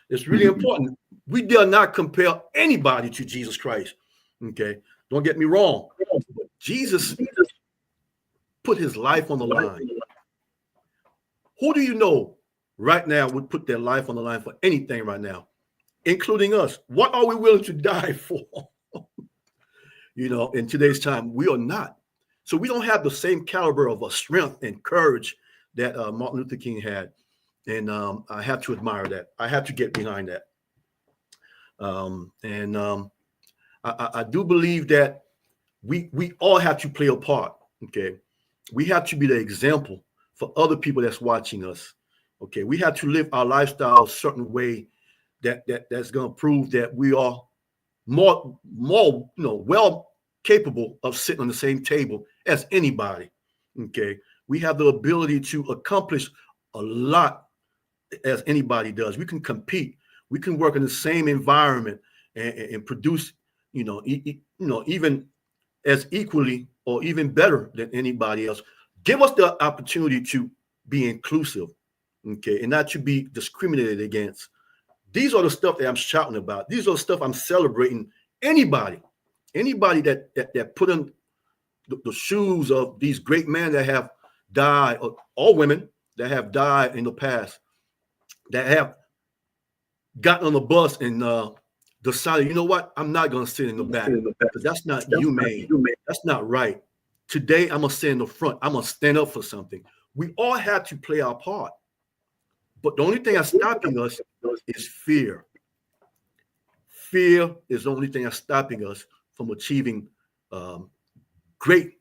it's really important. We dare not compare anybody to Jesus Christ. Okay, don't get me wrong. But Jesus put his life on the line. Who do you know right now would put their life on the line for anything right now, including us? What are we willing to die for? In today's time, we are not. So we don't have the same caliber of strength and courage that Martin Luther King had. And I have to admire that. I have to get behind that. I do believe that we all have to play a part. Okay, we have to be the example for other people that's watching us. Okay, we have to live our lifestyle a certain way that's going to prove that we are more well capable of sitting on the same table as anybody. Okay, we have the ability to accomplish a lot as anybody does. We can compete. We can work in the same environment and produce, even as equally or even better than anybody else. Give us the opportunity to be inclusive, okay, and not to be discriminated against. These are the stuff that I'm shouting about. These are the stuff I'm celebrating. Anybody that put in the shoes of these great men that have died, or women that have died in the past, that have gotten on the bus and decided, you know what, I'm not going to sit in the back because that's not humane. That's not right. Today, I'm going to sit in the front. I'm going to stand up for something. We all have to play our part. But the only thing that's stopping us is fear. Fear is the only thing that's stopping us from achieving great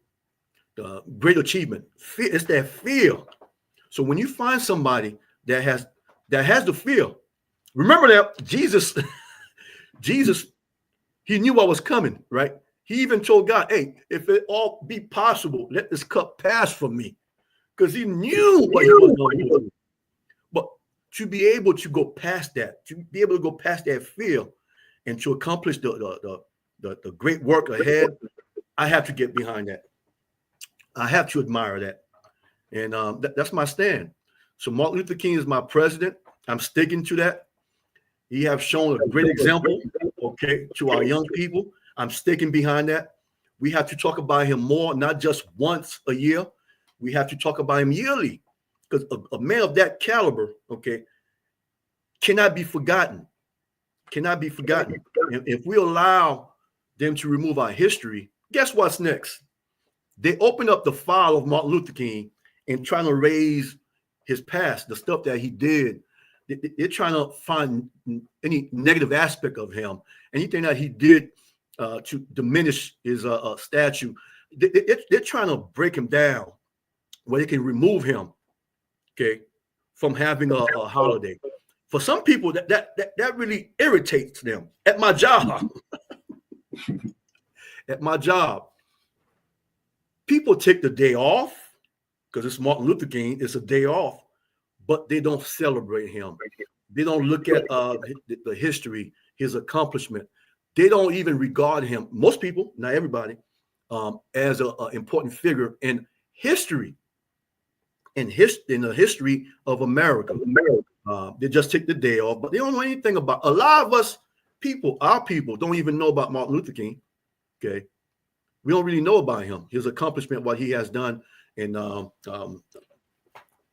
achievement. Fear, it's that fear. So when you find somebody that has the fear, remember that Jesus, he knew what was coming, right? He even told God, hey, if it all be possible, let this cup pass from me. Because he knew what he was going to do. But to be able to go past that, to be able to go past that fear and to accomplish the great work ahead, I have to get behind that. I have to admire that. And that's my stand. So Martin Luther King is my president. I'm sticking to that. He have shown a great example, okay, to our young people. I'm sticking behind that. We have to talk about him more, not just once a year. We have to talk about him yearly, because a man of that caliber, okay, cannot be forgotten. Cannot be forgotten. And if we allow them to remove our history, guess what's next? They open up the file of Martin Luther King and trying to raise his past, the stuff that he did. They're trying to find any negative aspect of him, anything that he did to diminish his statue. They're trying to break him down where they can remove him, okay, from having a holiday. For some people, that really irritates them. At my job, people take the day off because it's Martin Luther King. It's a day off, but they don't celebrate him. They don't look at the history, his accomplishment. They don't even regard him, most people, not everybody, as an important figure in history, in the history of America. They just take the day off, but they don't know anything about. A lot of us people, our people, don't even know about Martin Luther King. Okay, we don't really know about him, his accomplishment, what he has done, and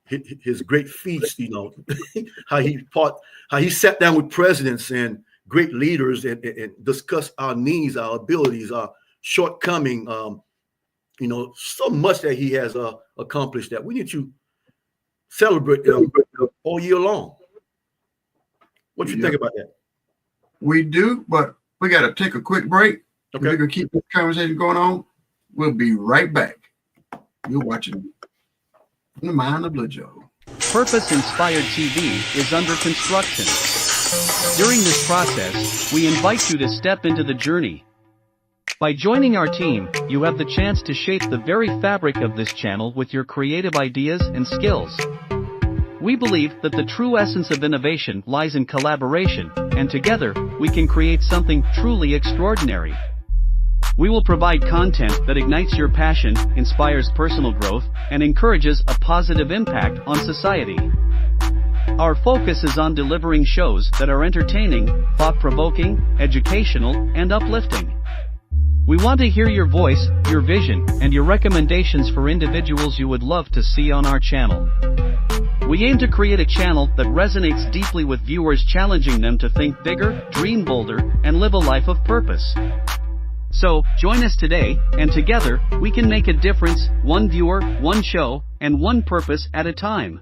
his great feats. You know, how he sat down with presidents and great leaders and discussed our needs, our abilities, our shortcoming. You know, so much that he has accomplished that we need to celebrate him all year long. What you think about that? We do, but we got to take a quick break. Okay. We're going to keep this conversation going on. We'll be right back. You're watching The Mind of LaJoe. Purpose-Inspired TV is under construction. During this process, we invite you to step into the journey. By joining our team, you have the chance to shape the very fabric of this channel with your creative ideas and skills. We believe that the true essence of innovation lies in collaboration, and together, we can create something truly extraordinary. We will provide content that ignites your passion, inspires personal growth, and encourages a positive impact on society. Our focus is on delivering shows that are entertaining, thought-provoking, educational, and uplifting. We want to hear your voice, your vision, and your recommendations for individuals you would love to see on our channel. We aim to create a channel that resonates deeply with viewers, challenging them to think bigger, dream bolder, and live a life of purpose. So, join us today, and together, we can make a difference, one viewer, one show, and one purpose at a time.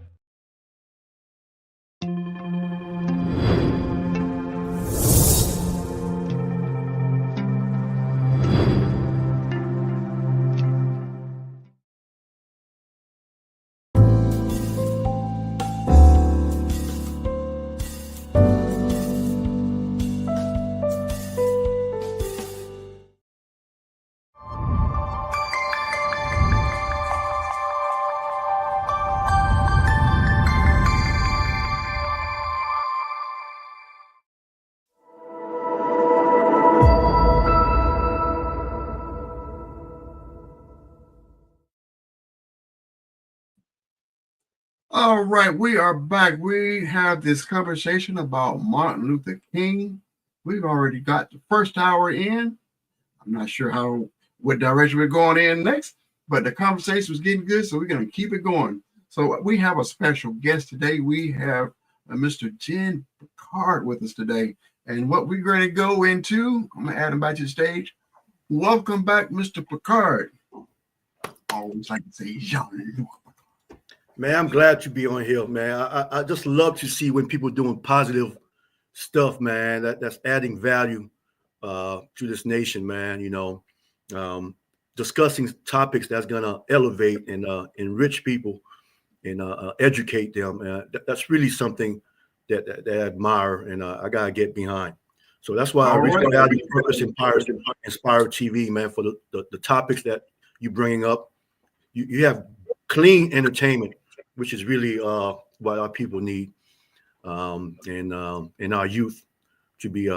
All right, we are back. We have this conversation about Martin Luther King. We've already got the first hour in. I'm not sure what direction we're going in next, but the conversation was getting good, so we're going to keep it going. So we have a special guest today. We have Mr. Jen Picard with us today. And what we're going to go into, I'm going to add him back to the stage. Welcome back, Mr. Picard. Always like to say Jean-Luc. Man, I'm glad to be on here, man. I just love to see when people doing positive stuff, man, that's adding value to this nation, man, discussing topics that's going to elevate and enrich people and educate them. That's really something that I admire and I got to get behind. So that's why I reached out to Purpose Inspire TV, man, for the topics that you bringing up. You have clean entertainment, which is really what our people need, and our youth to be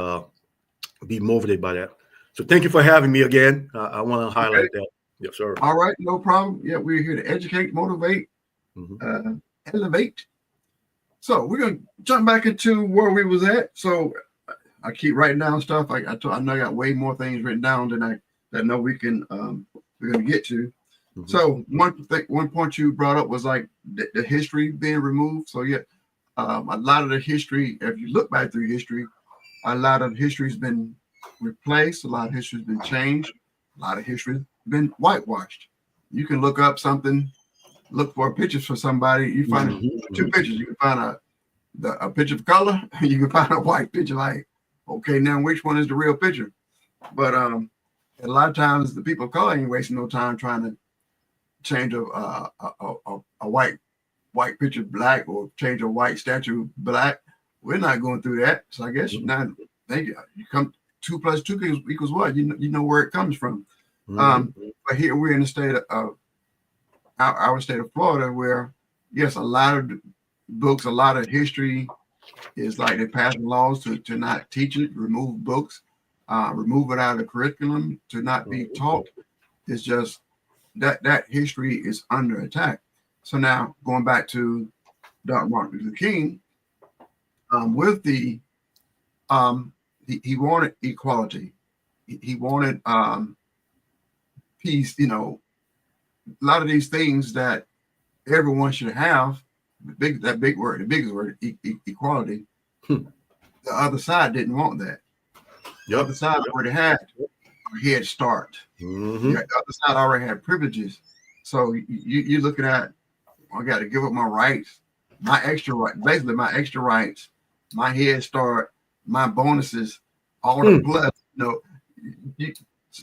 motivated by that. So thank you for having me again. I want to highlight that. Yes, sir. All right, no problem. Yeah, we're here to educate, motivate, elevate. So we're gonna jump back into where we was at. So I keep writing down stuff. I know I got way more things written down than I know we're gonna get to. So one point you brought up was like the history being removed. So yeah, a lot of the history, if you look back through history, a lot of history's been replaced. A lot of history's been changed. A lot of history's been whitewashed. You can look up something, look for pictures for somebody. You find two pictures. You can find a picture of color. You can find a white picture. Like, okay, now which one is the real picture? But a lot of times the people of color ain't wasting no time trying to change a white picture black or change a white statue black. We're not going through that. So I guess now you come 2 + 2 equals what? You know where it comes from. But here we're in the state of our state of Florida, where yes, a lot of books, a lot of history is like they're passing laws to not teach it, remove books, remove it out of the curriculum, to not be taught. It's just that history is under attack. So now going back to Dr. Martin Luther King, with the he wanted equality. He wanted peace. A lot of these things that everyone should have. The biggest word, equality. The other side didn't want that. The other side already had a head start. The other side already had privileges. So you're looking at, I got to give up my rights, my extra rights, my head start, my bonuses, all the plus.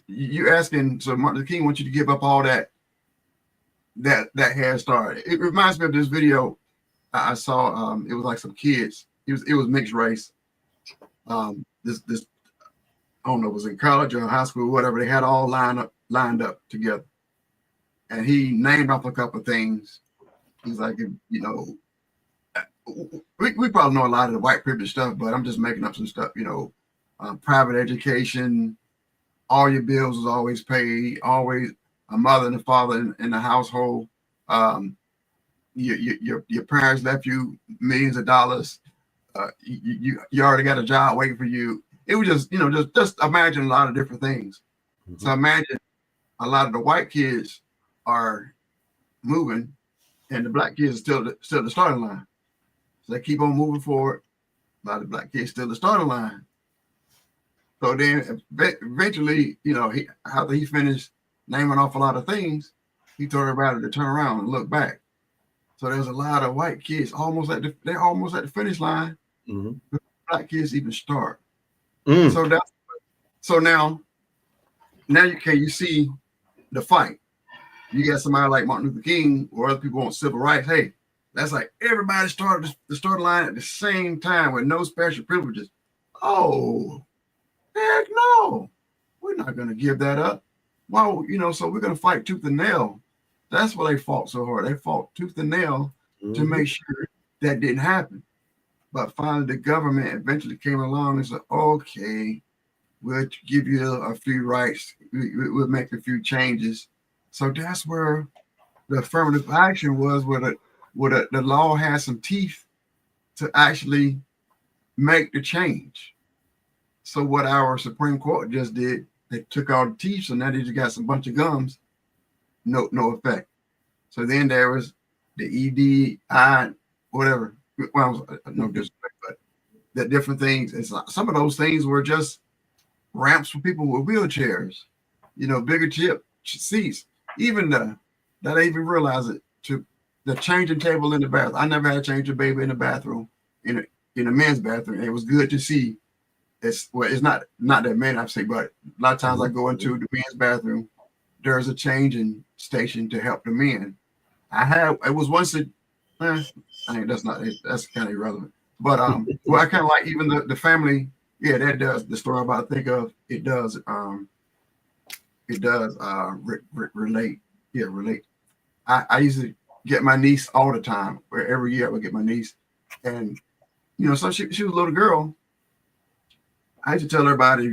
You're asking. So Martin Luther King wants you to give up all that head start. It reminds me of this video I saw. It was like some kids. It was mixed race. This I don't know, it was in college or high school, whatever. They had all lined up together, and he named off a couple of things. He's like, we probably know a lot of the white privilege stuff, but I'm just making up some stuff. Private education, all your bills was always paid, always a mother and a father in the household. Your parents left you millions of dollars. You already got a job waiting for you. It was just imagine a lot of different things. So imagine a lot of the white kids are moving, and the black kids are still the starting line. So they keep on moving forward. A lot of black kids still the starting line. So then eventually, after he finished naming off a lot of things, he told everybody to turn around and look back. So there's a lot of white kids they're almost at the finish line. Black kids even start. So now you see the fight. You got somebody like Martin Luther King or other people on civil rights. Hey, that's like everybody started the starting line at the same time with no special privileges. Oh, heck no. We're not going to give that up. Well, so we're going to fight tooth and nail. That's why they fought so hard. They fought tooth and nail to make sure that didn't happen. But finally, the government eventually came along and said, okay, we'll give you a few rights. We'll make a few changes. So that's where the affirmative action was, where would the law have some teeth to actually make the change? So what our Supreme Court just did, they took all the teeth, so now they just got some bunch of gums, no effect. So then there was the EDI, whatever. Well, no disrespect, but the different things. It's like, some of those things were just ramps for people with wheelchairs, bigger seats. Even that I even realized it, to the changing table in the bathroom. I never had to change a baby in the bathroom, in a men's bathroom. It was good to see. It's not that men I've seen, but a lot of times I go into the men's bathroom. There's a changing station to help the men. It was once that's kind of irrelevant. But well, I kind of like even the family. Yeah, that does the story I'm about to think of. It does relate. Yeah, relate. I used to get my niece all the time. Where every year I would get my niece, and so she was a little girl. I used to tell everybody,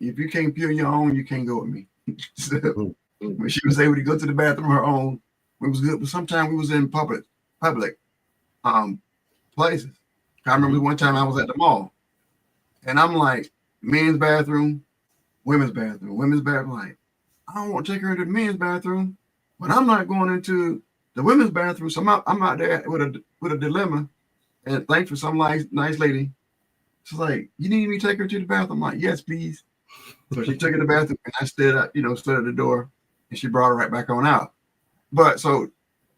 if you can't pee on your own, you can't go with me. So, when she was able to go to the bathroom on her own, it was good. But sometimes we was in public places. I remember one time I was at the mall, and I'm like, men's bathroom, women's bathroom. Like, I don't want to take her into the men's bathroom, but I'm not going into the women's bathroom. So I'm out there with a dilemma, and thanks for some nice lady. She's like, you need me to take her to the bathroom? I'm like, yes, please. So she took her to the bathroom, and I stood at the door, and she brought her right back on out. But so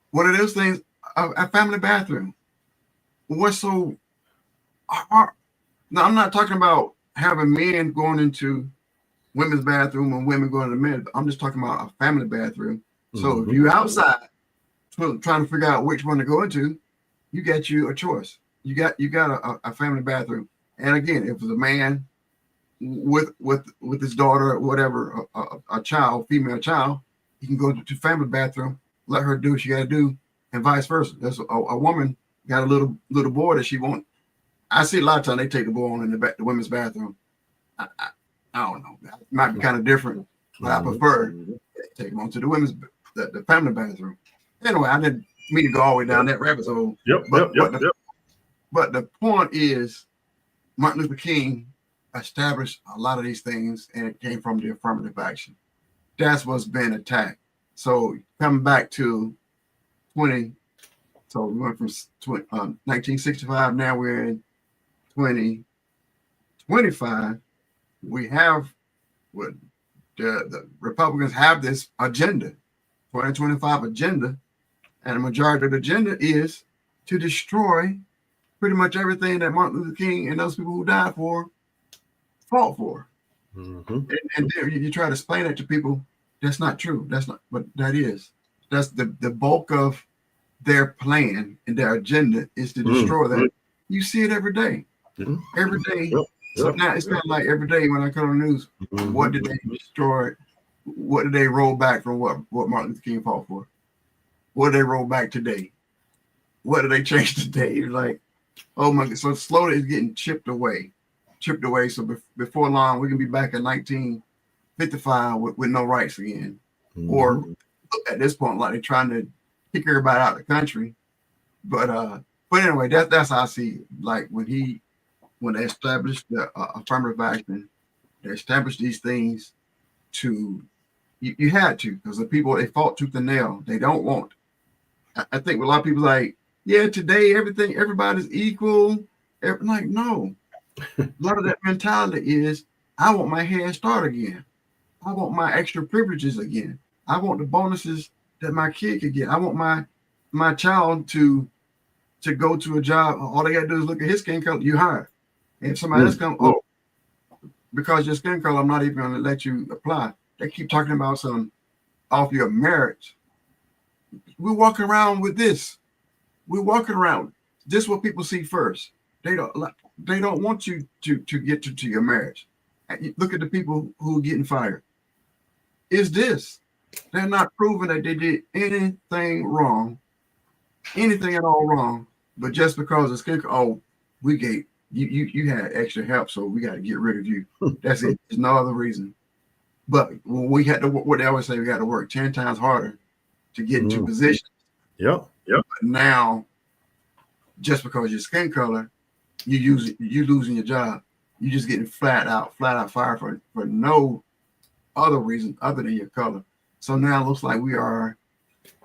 one of those things, a family bathroom. What's so hard? Now, I'm not talking about having men going into women's bathroom and women going to the men's. I'm just talking about a family bathroom. So if you're outside trying to figure out which one to go into, you got you a choice. You got a family bathroom. And again, if it was a man with his daughter or whatever, a child, female child, he can go to family bathroom, let her do what she got to do, and vice versa. There's a woman got a little boy that she won't. I see a lot of times they take the boy on in the women's bathroom. I don't know. That might be kind of different, but I prefer take them on to the the family bathroom. Anyway, I didn't mean to go all the way down that rabbit hole. But the point is, Martin Luther King established a lot of these things, and it came from the affirmative action. That's what's been attacked. So coming back to so we went from 1965. Now we're in 2025. We have what the Republicans have this agenda, 2025 agenda, and the majority of the agenda is to destroy pretty much everything that Martin Luther King and those people who died for fought for. And then you try to explain it to people. That's not true. That's not, but that is. That's the bulk of their plan and their agenda is to destroy that. You see it every day. Every day. So now it's kind of like every day when I come on the news, what did they destroy? What did they roll back from what Martin Luther King fought for? What did they roll back today? What did they change today? It's like, oh my God. So slowly it's getting chipped away. So before long, we can be back in 1955 with no rights again. Or at this point, like they're trying to kick everybody out of the country. But anyway, that's how I see it. Like when they established the affirmative action, they established these things you had to, because the people, they fought tooth and nail. They don't want. I think a lot of people like, yeah, today everybody's equal. Like, no. A lot of that mentality is, I want my head start again. I want my extra privileges again. I want the bonuses that my kid could get. I want my child to go to a job. All they got to do is look at his skin color. You hired. And if somebody else comes, because your skin color, I'm not even going to let you apply. They keep talking about some off your marriage. We're walking around with this. We're walking around. This is what people see first. They don't want you to get to your marriage. Look at the people who are getting fired. Is this? They're not proving that they did anything wrong, anything at all wrong, but just because it's we gave you had extra help, so we got to get rid of you. That's it. There's no other reason. But when we had to, what they always say, we got to work 10 times harder to get into positions. Yep. But now, just because your skin color, you losing your job. You just getting flat out fired for no other reason other than your color. So now it looks like we're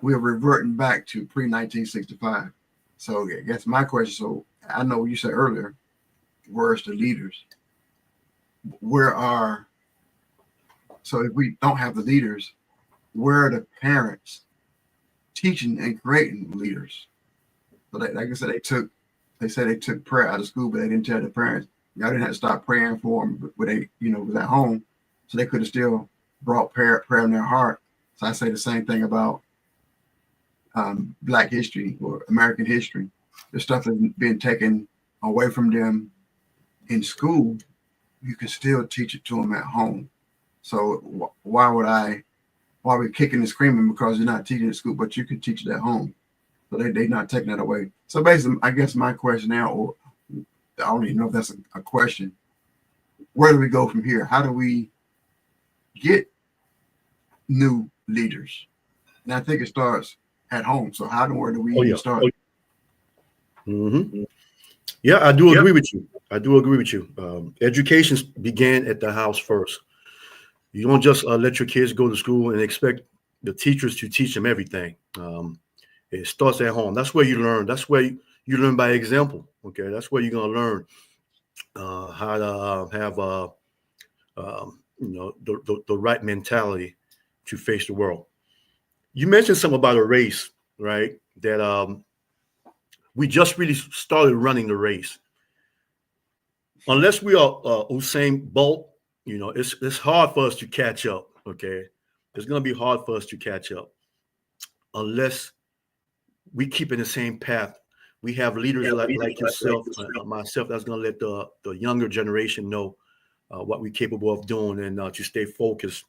reverting back to pre-1965. So I guess my question, so I know you said earlier, where's the leaders? So if we don't have the leaders, where are the parents teaching and creating leaders? So like I said, they said they took prayer out of school, but they didn't tell the parents. Y'all didn't have to stop praying for them, but they, was at home. So they could have still brought prayer in their heart. So I say the same thing about Black history or American history. The stuff that's being taken away from them in school, you can still teach it to them at home. So why are we kicking and screaming because you're not teaching at school, but you can teach it at home? So they not taking that away. So basically, I guess my question now, or I don't even know if that's a question. Where do we go from here? How do we get new leaders? And I think it starts at home. So where do we start? Mm-hmm. Yeah, I do agree with you. Education began at the house first. You don't just let your kids go to school and expect the teachers to teach them everything. It starts at home. That's where you learn. That's where you learn by example. Okay, that's where you're gonna learn how to have the right mentality to face the world. You mentioned something about a race, right? That we just really started running the race. Unless we are Usain Bolt, it's hard for us to catch up. Okay, it's gonna be hard for us to catch up unless we keep in the same path. We have leaders like yourself, myself, that's going to let the younger generation know what we're capable of doing and to stay focused.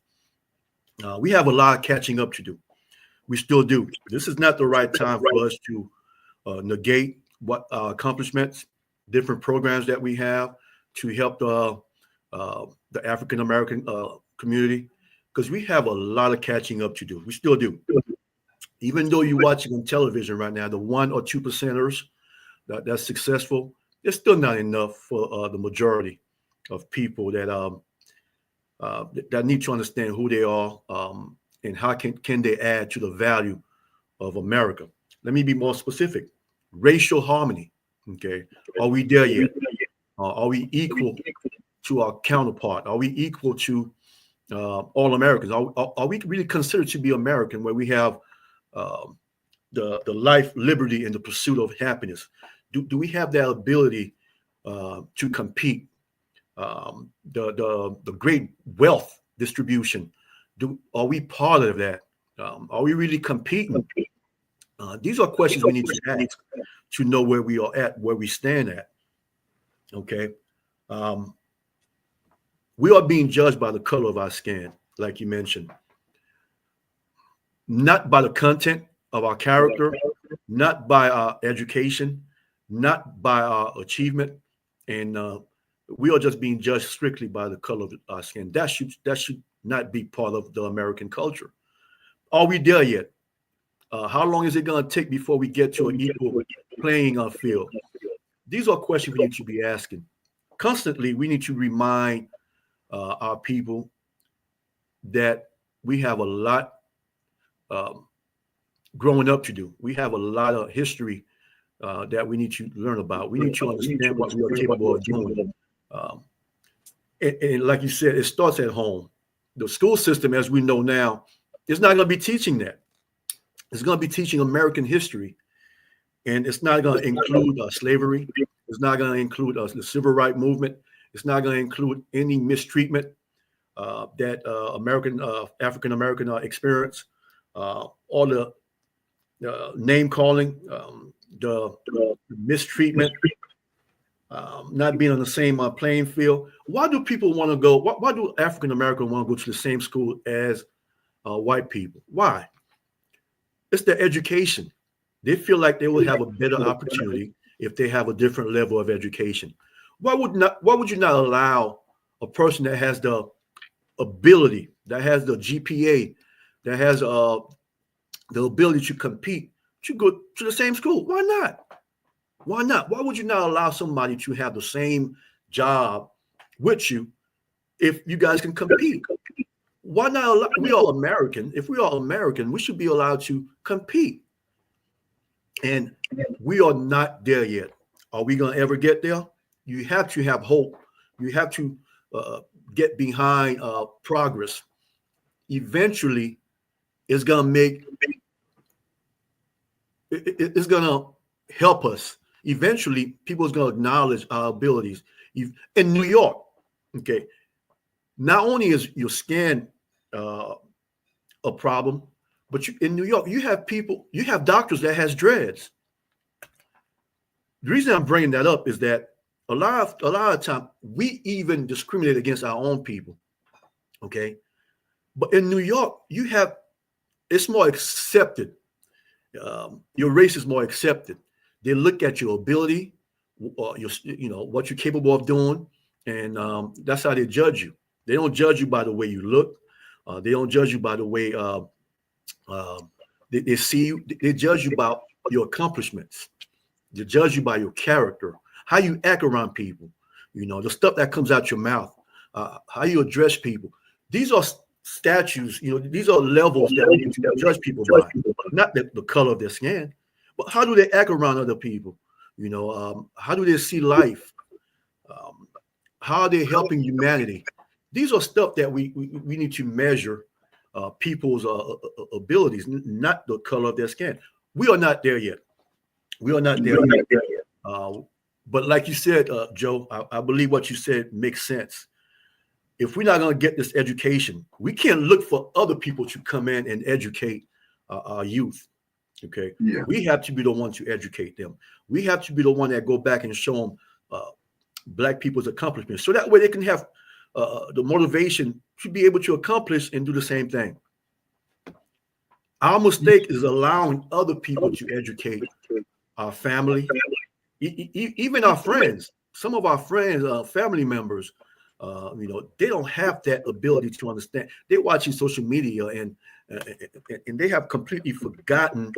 We have a lot of catching up to do. We still do. This is not the right time for us to negate what accomplishments, different programs that we have to help the African American community, because we have a lot of catching up to do. We still do. Even though you're watching on television right now, the 1 or 2%ers that's successful, it's still not enough for the majority of people that need to understand who they are and how can they add to the value of America. Let me be more specific. Racial harmony. Okay, are we there yet? Are we equal to our counterpart? Are we equal to all Americans? Are we really considered to be American, where we have the life, liberty, and the pursuit of happiness? Do we have that ability to compete? The great wealth distribution. Are we part of that? Are we really competing? These are questions we need to ask to know where we are at, where we stand at. Okay. We are being judged by the color of our skin, like you mentioned, not by the content of our character, not by our education, not by our achievement, and we are just being judged strictly by the color of our skin. That should not be part of the American culture. Are we there yet? How long is it going to take before we get to an equal playing field? These are questions we need to be asking. Constantly, we need to remind our people that we have a lot growing up to do. We have a lot of history that we need to learn about. We need to understand what we are capable of doing. And like you said, it starts at home. The school system, as we know now, is not going to be teaching that. It's going to be teaching American history, and it's not going to include slavery. It's not going to include the civil rights movement. It's not going to include any mistreatment that African American experience, all the name calling, the mistreatment, not being on the same playing field. Why do people want to go? Why do African Americans want to go to the same school as white people? Why? It's their education. They feel like they will have a better opportunity if they have a different level of education. Why would you not allow a person that has the ability, that has the GPA, that has the ability to compete to go to the same school. Why not? Why not? Why would you not allow somebody to have the same job with you if you guys can compete? Why not allow, we are American. If we are American, we should be allowed to compete. And we are not there yet. Are we going to ever get there? You have to have hope. You have to get behind progress. Eventually, it's going to make, it's going to help us. Eventually, people is going to acknowledge our abilities. In New York, okay, not only is your skin a problem, but in New York, you have doctors that has dreads. The reason I'm bringing that up is that a lot of time we even discriminate against our own people. Okay, but in New York, it's more accepted. Your race is more accepted. They look at your ability, what you're capable of doing, and that's how they judge you. They don't judge you by the way you look. They don't judge you by the way they see you. They judge you by your accomplishments. They judge you by your character, how you act around people, the stuff that comes out your mouth, how you address people. These are statues, these are levels that we need to judge people by, not the color of their skin, but how do they act around other people? How do they see life? How are they helping humanity? These are stuff that we need to measure people's abilities, not the color of their skin. We are not there yet. We are not there yet. But like you said, Joe, I believe what you said makes sense. If we're not going to get this education, we can't look for other people to come in and educate our youth. Okay, yeah. We have to be the one to educate them. We have to be the one that go back and show them Black people's accomplishments, so that way they can have the motivation to be able to accomplish and do the same thing. Our mistake is allowing other people to educate our family, even our friends. Some of our friends, family members, they don't have that ability to understand. They're watching social media and they have completely forgotten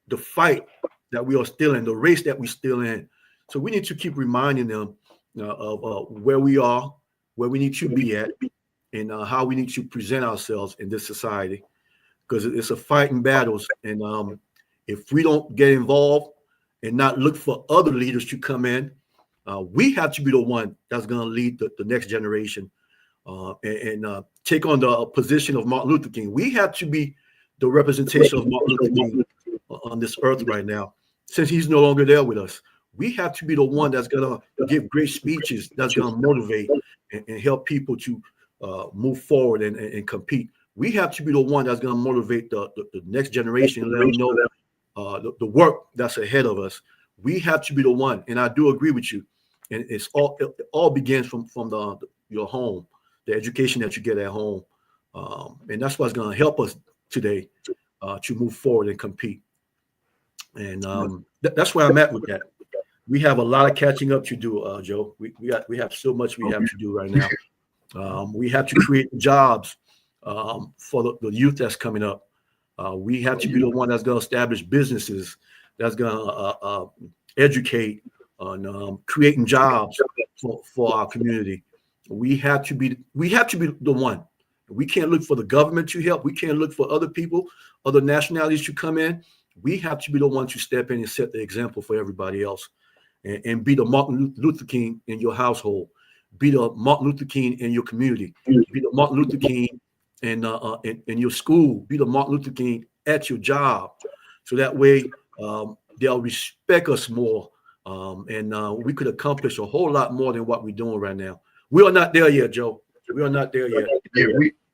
the fight that we are still in, the race that we're still in. So we need to keep reminding them of where we are, where we need to be at, and how we need to present ourselves in this society, because it's a fight in battles. And if we don't get involved and not look for other leaders to come in, we have to be the one that's going to lead the next generation and take on the position of Martin Luther King. We have to be the representation of Martin Luther King on this earth right now, since he's no longer there with us. We have to be the one that's going to give great speeches, that's going to motivate and help people to move forward and compete. We have to be the one that's going to motivate the next generation and let them know the work that's ahead of us. We have to be the one, and I do agree with you. And it all begins from your home, the education that you get at home, and that's what's going to help us today to move forward and compete. And that's where I'm at with that. We have a lot of catching up to do, Joe. We have so much we have to do right now. We have to create jobs for the youth that's coming up. We have to be the one that's going to establish businesses, that's going to educate on creating jobs for our community. We have to be the one. We can't look for the government to help. We can't look for other people, other nationalities to come in. We have to be the one to step in and set the example for everybody else, and be the Martin Luther King in your household. Be the Martin Luther King in your community. Be the Martin Luther King in your school. Be the Martin Luther King at your job. So that way they'll respect us more, and we could accomplish a whole lot more than what we're doing right now. We are not there yet, Joe. We are not there yet. Yeah,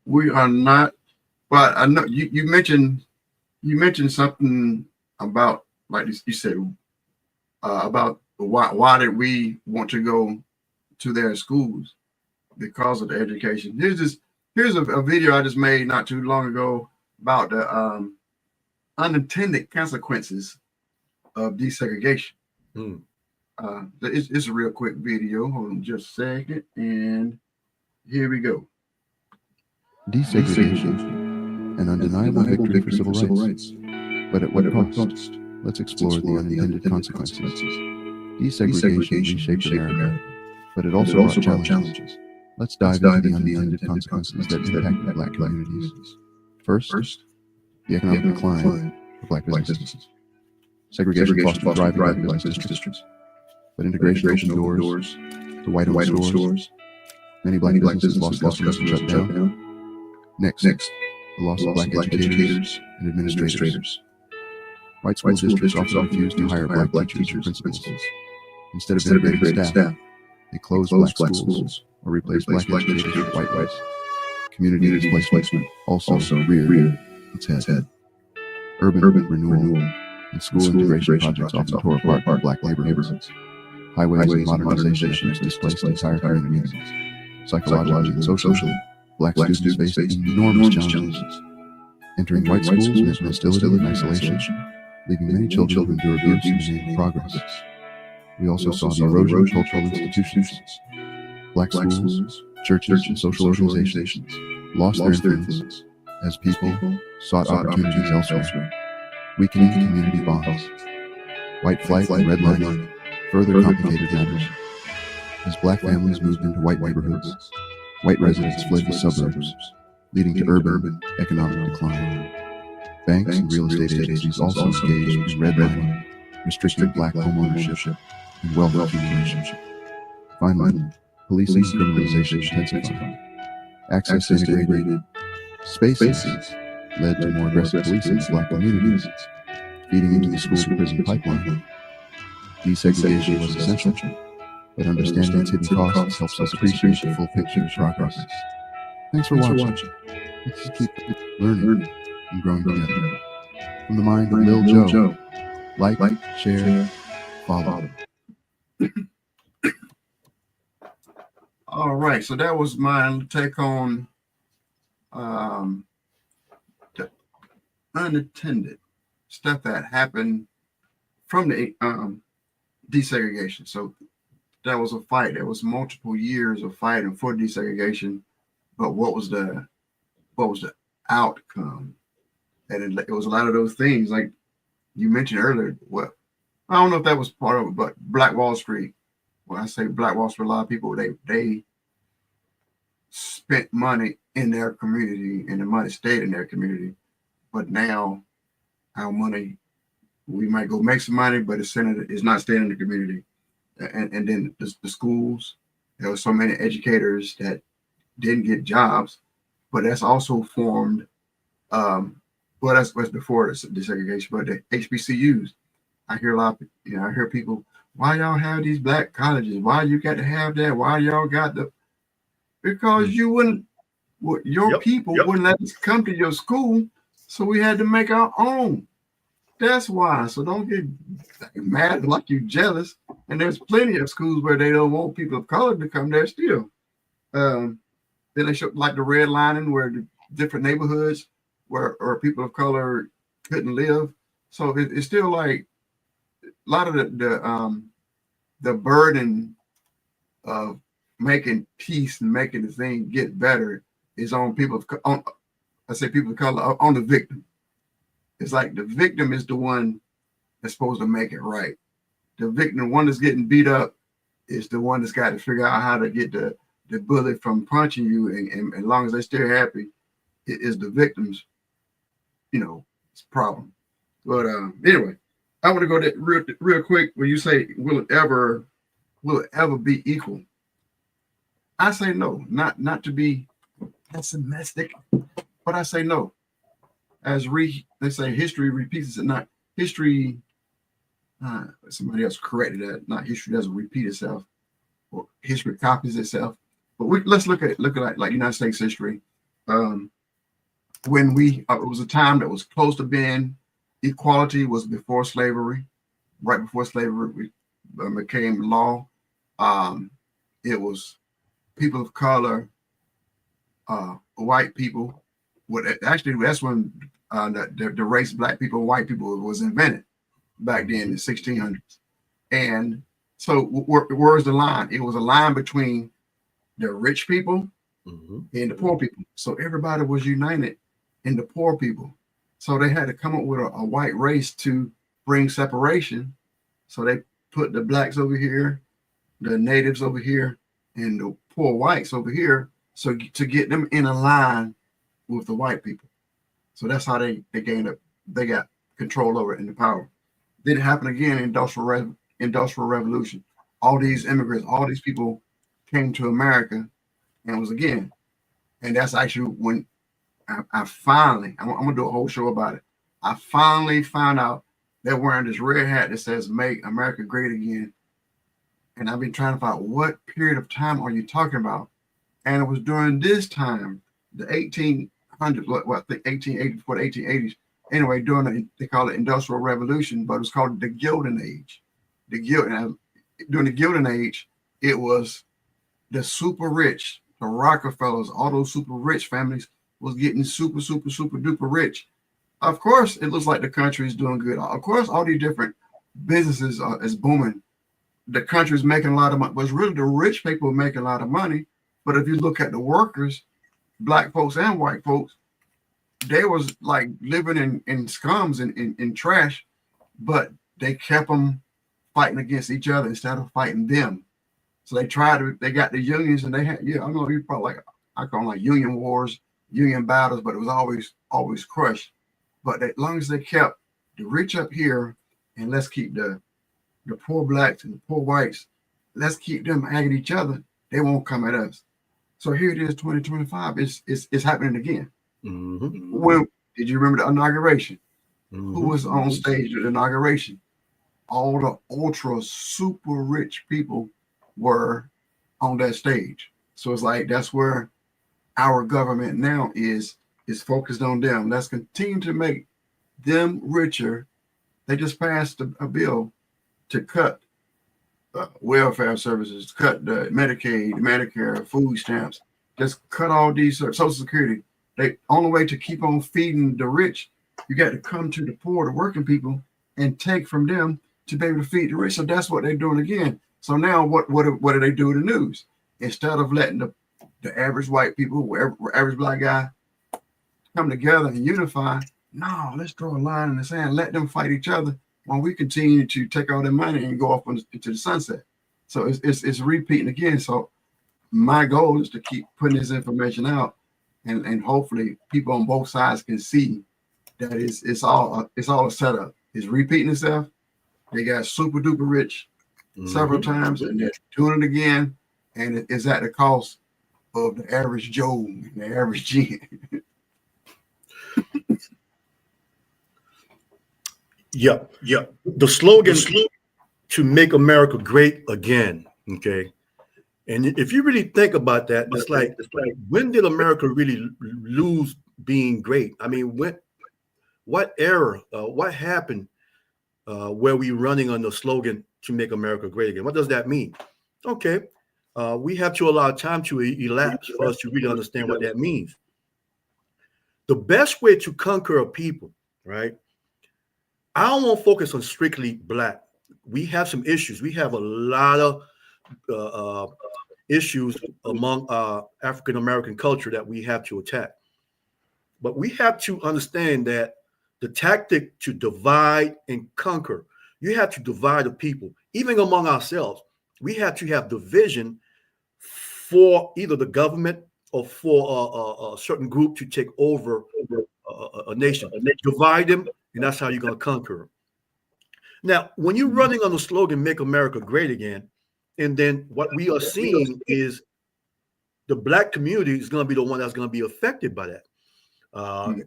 we are not. But I know you mentioned something about, like you said, about why did we want to go to their schools? Because of the education. Here's a video I just made not too long ago about the unintended consequences of desegregation. It's a real quick video. Hold on just a second, and here we go. Desegregation, an undeniable victory for civil rights. But at what cost? Let's explore the unintended consequences. Desegregation reshaped America, but it also brought challenges. Let's dive into the unintended consequences that impacted Black communities. First, the economic decline of Black businesses. Segregation fostered thriving Black business districts, but integration opened doors to white-owned stores. Many Black businesses lost customers and shut down. Next, the loss of Black educators and administrators. White school districts often refused to hire Black teachers and principals. Instead of integrating staff, they closed Black schools or replaced Black educators with white ones. Community displacement also reared its head. Urban renewal and school integration projects often tore apart Black neighborhoods. Highways and modernization efforts displaced entire communities. Psychologically and socially, Black students faced enormous challenges. Entering white schools meant hostility and isolation, leaving many children who endure abuse in the name of progress. We also saw the erosion of cultural institutions. Black schools, churches, and social organizations lost their influence as people sought opportunities elsewhere, weakening community bonds. White flight and redlining further complicated matters. As Black families moved into white neighborhoods, white residents fled the suburbs, leading to urban economic decline. Banks and real estate agencies also engaged in redlining, restricting Black homeownership and wealth accumulation. Finally, policing and criminalization intensified. Access to integrated spaces led to more aggressive policing of Black communities, feeding into the school-to-prison pipeline. Desegregation was essential, but understanding its hidden costs helps us appreciate the full picture of progress. Thanks for watching. Let's keep learning and growing together. From the mind of Lil Joe, like, share, follow. All right, so that was my take on the unintended stuff that happened from the desegregation. So that was a fight. There was multiple years of fighting for desegregation, but what was the outcome? And it was a lot of those things, like you mentioned earlier. Well, I don't know if that was part of it, but Black Wall Street. When I say Black Wall Street, a lot of people they spent money in their community, and the money stayed in their community. But now, our money, we might go make some money, but it's not staying in the community. And then the schools, there were so many educators that didn't get jobs, but that's also formed. Well, that's before the desegregation, but the HBCUs. I hear a lot of, I hear people, why y'all have these Black colleges? Why you got to have that? Why y'all got because you wouldn't, your people wouldn't let us come to your school, so we had to make our own. That's why. So don't get mad like you jealous. And there's plenty of schools where they don't want people of color to come there still. Then they show like the redlining where the different neighborhoods where people of color couldn't live. So it's still like a lot of the burden of making peace and making the thing get better is on people of color, on the victim. It's like the victim is the one that's supposed to make it right. The victim, the one that's getting beat up, is the one that's got to figure out how to get the bullet from punching you. And as long as they're still happy, it is the victim's, it's a problem. But anyway, I want to go to real quick when you say, will it ever be equal? I say no, not to be pessimistic, but I say no. As they say, history repeats itself. Not history. Somebody else corrected that. Not history doesn't repeat itself, or history copies itself. But let's look at like United States history. When it was a time that was close to being equality was before slavery. Right before slavery became law. It was people of color, white people. Actually, that's when the race Black people and white people was invented back then in the 1600s. And so where's the line? It was a line between the rich people and the poor people. So everybody was united in the poor people. So they had to come up with a white race to bring separation. So they put the blacks over here, the natives over here, and the poor whites over here. So to get them in a line with the white people. So that's how they got control over it and the power. Then it happened again, industrial revolution. All these immigrants, all these people came to America, and it was again. And that's actually when I finally, I'm gonna do a whole show about it. I finally found out they're wearing this red hat that says "Make America Great Again," and I've been trying to find out what period of time are you talking about. And it was during this time, the 1800s, I think 1880s, before the 1880s. Anyway, they call it Industrial Revolution, but it was called the Gilded Age. During the Gilded Age, it was the super rich, the Rockefellers, all those super rich families was getting super, super, super duper rich. Of course, it looks like the country is doing good. Of course, all these different businesses is booming. The country's making a lot of money. But it's really the rich people making a lot of money. But if you look at the workers, black folks and white folks, they was like living in scums and in trash, but they kept them fighting against each other instead of fighting them. So they got the unions, and they had, I don't know, you probably I call them like union wars, union battles, but it was always crushed. But as long as they kept the rich up here, and let's keep the poor blacks and the poor whites, let's keep them at each other, they won't come at us. So here it is, 2025. It's happening again. Mm-hmm. When did you remember the inauguration? Mm-hmm. Who was on stage at the inauguration? All the ultra super rich people were on that stage. So it's like that's where our government now is focused on them. Let's continue to make them richer. They just passed a bill to cut welfare services, cut the Medicaid, Medicare, food stamps, just cut all these Social Security. The only way to keep on feeding the rich, you got to come to the poor, the working people, and take from them to be able to feed the rich. So that's what they're doing again. So now what do they do in the news? Instead of letting the average white people, average black guy come together and unify, no, let's draw a line in the sand, let them fight each other while we continue to take all their money and go off into the sunset. So it's repeating again. So my goal is to keep putting this information out, and hopefully people on both sides can see that it's all a setup. It's repeating itself. They got super duper rich several times, and they're doing it again, and it is at the cost of the average Joe and the average Jen. Yeah. The slogan to make America great again. Okay. And if you really think about that, it's like when did America really lose being great? I mean, what era, what happened where we running on the slogan to make America great again? What does that mean? Okay. We have to allow time to elapse for us to really understand what that means. The best way to conquer a people, right? I don't want to focus on strictly black. We have some issues. We have a lot of issues among African-American culture that we have to attack. But we have to understand that the tactic to divide and conquer, you have to divide the people, even among ourselves. We have to have division for either the government or for a certain group to take over a nation. Divide them, and that's how you're going to conquer them. Now, when you're running on the slogan, make America great again, and then what we are seeing is the black community is going to be the one that's going to be affected by that.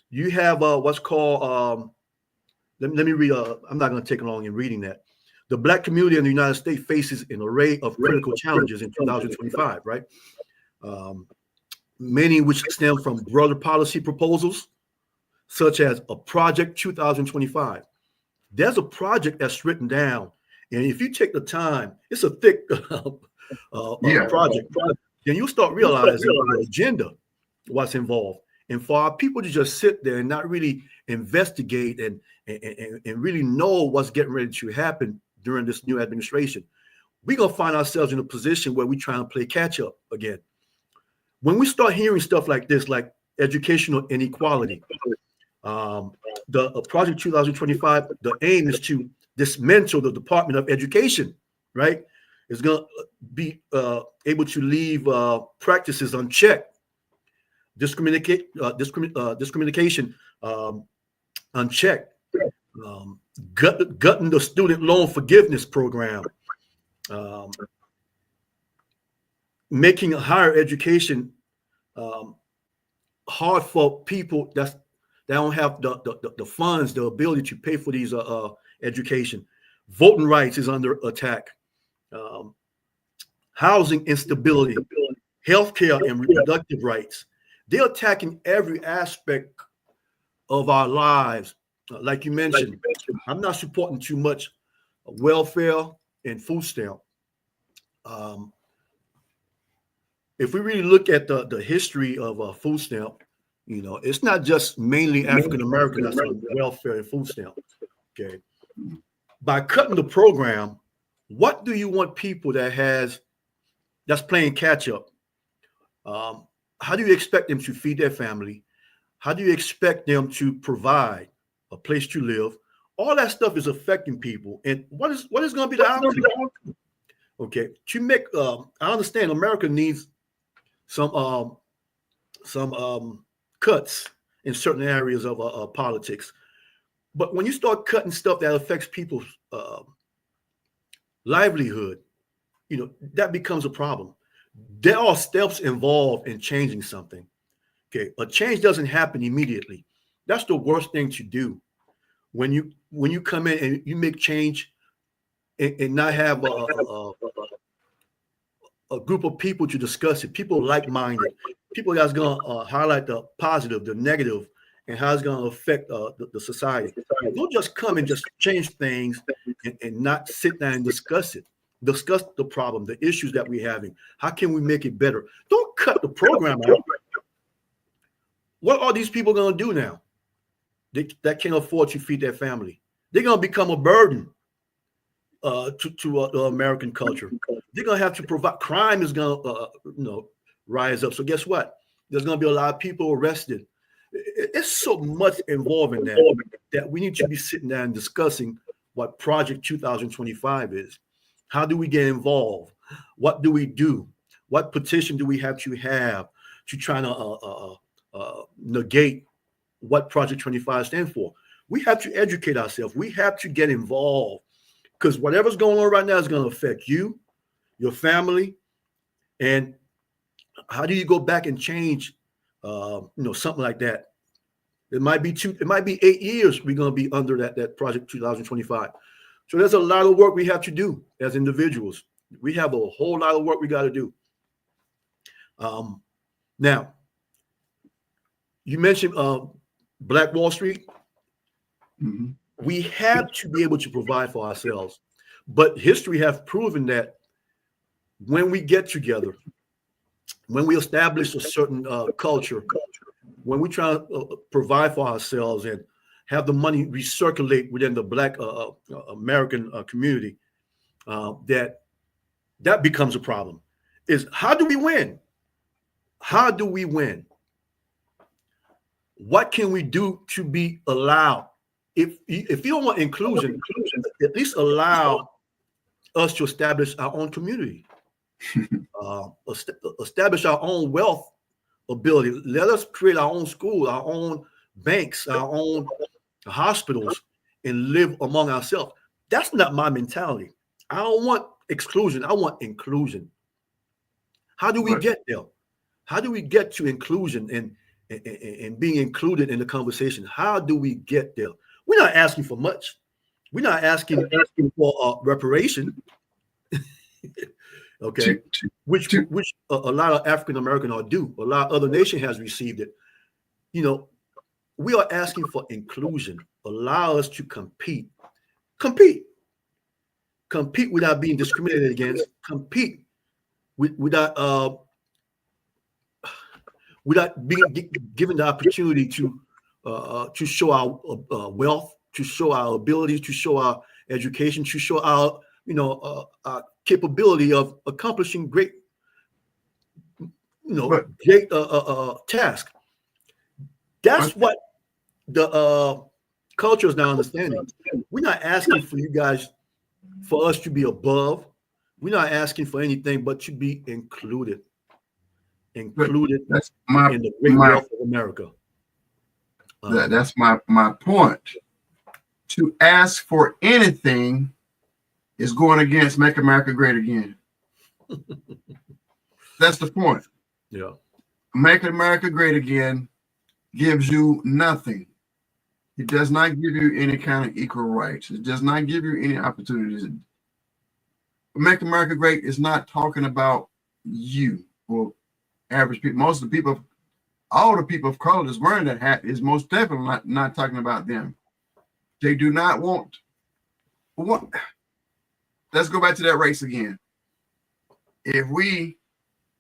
You have what's called, let me read, I'm not going to take long in reading that. The black community in the United States faces an array of critical challenges in 2025, right? Many which stem from broader policy proposals, such as a Project 2025. There's a project that's written down, and if you take the time, it's a thick project. Then you start realizing the agenda, what's involved. And for our people to just sit there and not really investigate and really know what's getting ready to happen during this new administration, we're going to find ourselves in a position where we try and play catch up again. When we start hearing stuff like this, like educational inequality, The Project 2025, the aim is to dismantle the Department of Education, right? It's going to be able to leave practices unchecked, discrimination unchecked, gutting the student loan forgiveness program, making a higher education hard for people that don't have the funds, the ability to pay for these education. Voting rights is under attack. Housing instability, healthcare and reproductive rights. They're attacking every aspect of our lives. Like you mentioned, I'm not supporting too much welfare and food stamp. If we really look at the history of food stamp, you know, it's not just mainly African American that's on welfare and food stamp. Okay, by cutting the program, what do you want people that's playing catch up? How do you expect them to feed their family? How do you expect them to provide a place to live? All that stuff is affecting people. And what is going to be the outcome? Okay, to make I understand America needs some cuts in certain areas of politics, but when you start cutting stuff that affects people's livelihood, you know, that becomes a problem. There are steps involved in changing something. Okay, a change doesn't happen immediately. That's the worst thing to do. When you come in and you make change and not have a group of people to discuss it, people like-minded, people that's going to highlight the positive, the negative, and how it's going to affect the society. Don't just come and just change things and not sit down and discuss it. Discuss the problem, the issues that we're having. How can we make it better? Don't cut the program out. What are these people going to do now? That can't afford to feed their family. They're going to become a burden to the American culture. They're going to have to provide. Crime is going to rise up. So guess what? There's going to be a lot of people arrested. It's so much involved in that we need to be sitting down and discussing what Project 2025 is. How do we get involved? What do we do? What petition do we have to try to negate what Project 25 stands for? We have to educate ourselves. We have to get involved, because whatever's going on right now is going to affect you, your family, and how do you go back and change something like that? It might be 8 years we're going to be under that Project 2025. So there's a lot of work we have to do as individuals. We have a whole lot of work we got to do. Now, you mentioned Black Wall Street. Mm-hmm. We have to be able to provide for ourselves. But history has proven that when we get together, when we establish a certain culture, when we try to provide for ourselves and have the money recirculate within the Black American community, that becomes a problem. Is how do we win? How do we win? What can we do to be allowed? If you don't want inclusion, at least allow us to establish our own community, establish our own wealth ability. Let us create our own school, our own banks, our own hospitals, and live among ourselves. That's not my mentality. I don't want exclusion. I want inclusion. How do we get there? How do we get to inclusion and being included in the conversation? How do we get there? We're not asking for much. We're not asking for reparation. Okay, which a lot of African American are due. A lot of other nation has received it. You know, we are asking for inclusion. Allow us to compete without being discriminated against. Compete without being given the opportunity to show our wealth, to show our abilities, to show our education, to show our our capability of accomplishing great task. That's what the culture is now understanding. We're not asking for you guys, for us to be above. We're not asking for anything but to be included That's in the great wealth of America. That's my point. To ask for anything is going against Make America Great Again. That's the point. Yeah. Make America Great Again gives you nothing. It does not give you any kind of equal rights. It does not give you any opportunities. Make America Great is not talking about you or average people. Most of the people, all the people of color that's wearing that hat is most definitely not talking about them. They do not want. Let's go back to that race again. If we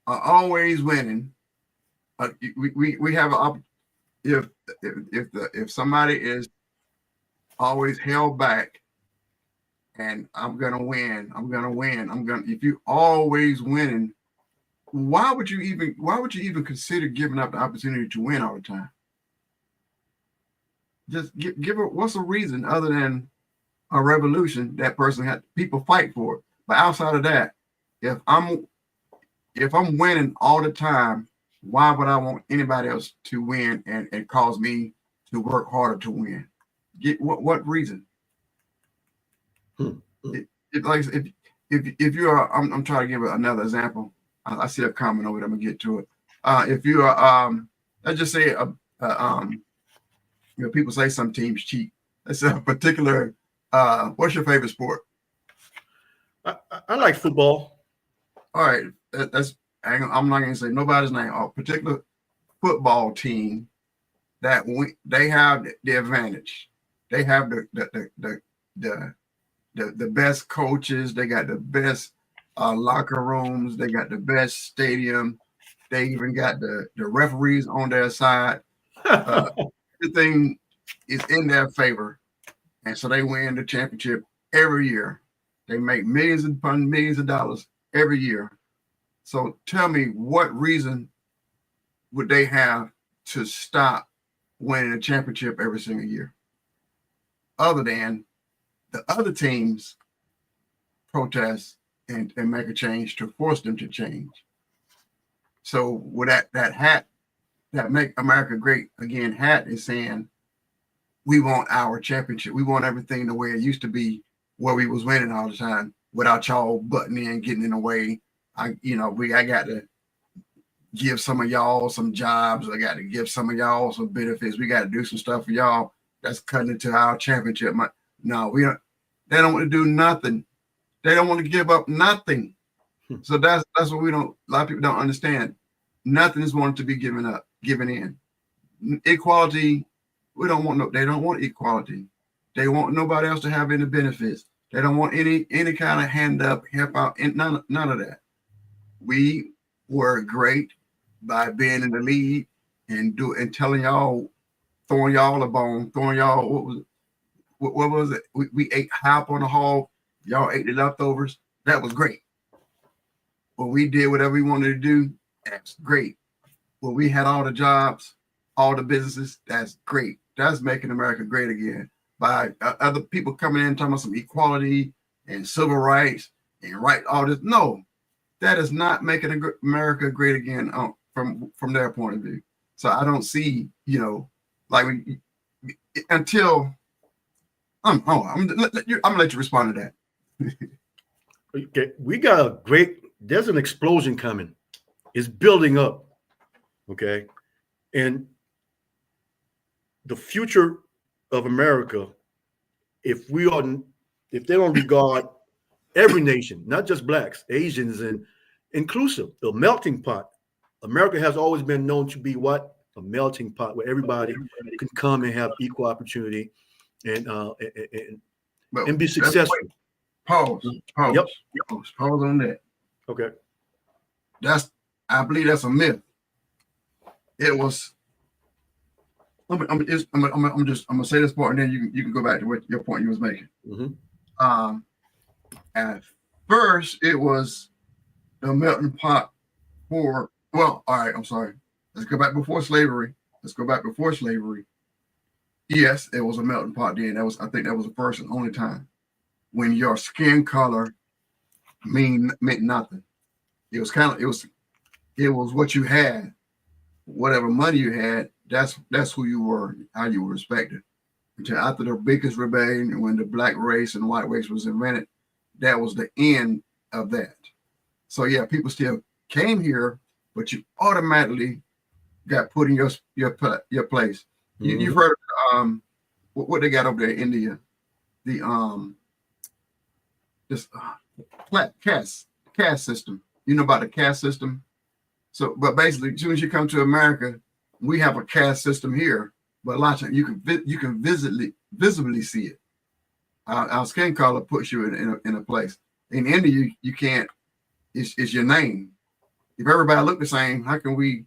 are always winning, we have an if somebody is always held back, and I'm gonna win. If you're always winning, why would you even consider giving up the opportunity to win all the time? Just give her, what's the reason other than a revolution that person had people fight for it? But outside of that, if I'm winning all the time, why would I want anybody else to win and cause me to work harder to win? What reason? Like if you are, I'm trying to give another example. I see a comment over there. I'm gonna get to it. If you are, let's just say people say some teams cheat. Let's say a particular. What's your favorite sport? I like football. All right, I'm not gonna say nobody's name. A particular football team that they have the advantage. They have the best coaches. They got the best locker rooms. They got the best stadium. They even got the referees on their side. Everything is in their favor, and so they win the championship every year. They make millions upon millions of dollars every year. So tell me, what reason would they have to stop winning a championship every single year, other than the other teams protest and make a change to force them to change? So with that hat, that Make America Great Again hat is saying, we want our championship. We want everything the way it used to be, where we was winning all the time without y'all butting in, getting in the way. I got to give some of y'all some jobs. I got to give some of y'all some benefits. We got to do some stuff for y'all. That's cutting into our championship. No, we don't. They don't want to do nothing. They don't want to give up nothing. So that's what we don't. A lot of people don't understand. Nothing is wanted to be given in. Equality. We don't want they don't want equality. They want nobody else to have any benefits. They don't want any kind of hand up, help out, and none of that. We were great by being in the lead and telling y'all, throwing y'all a bone, throwing y'all what was it? We ate hop on the hog. Y'all ate the leftovers. That was great. When we did whatever we wanted to do, that's great. When we had all the jobs, all the businesses, that's great. That's making America great again. By other people coming in talking about some equality and civil rights and all this. No, that is not making America great again from their point of view. So I don't see, until I'm gonna let you respond to that. Okay, we got there's an explosion coming. It's building up. Okay, and the future of America, if they don't regard every nation, not just blacks, Asians, and inclusive, the melting pot. America has always been known to be what? A melting pot where everybody can come and have equal opportunity and be successful. Pause. Yep. Pause on that. Okay. I believe that's a myth. It was. I'm gonna say this part, and then you can go back to what your point you was making. Mm-hmm. At first, it was the melting pot for. Well, all right. I'm sorry. Let's go back before slavery. Yes, it was a melting pot then. I think that was the first and only time when your skin color meant nothing. It was it was what you had, whatever money you had. That's who you were, how you were respected. Until after the biggest rebellion, when the black race and white race was invented, that was the end of that. So yeah, people still came here, but you automatically got put in your place. You've heard of, what they got over there in India, the this caste system. You know about the caste system. So, but basically, as soon as you come to America, we have a caste system here. But a lot of times you can visibly see it. Our skin color puts you in a place. In India, you can't. It's your name. If everybody look the same, how can we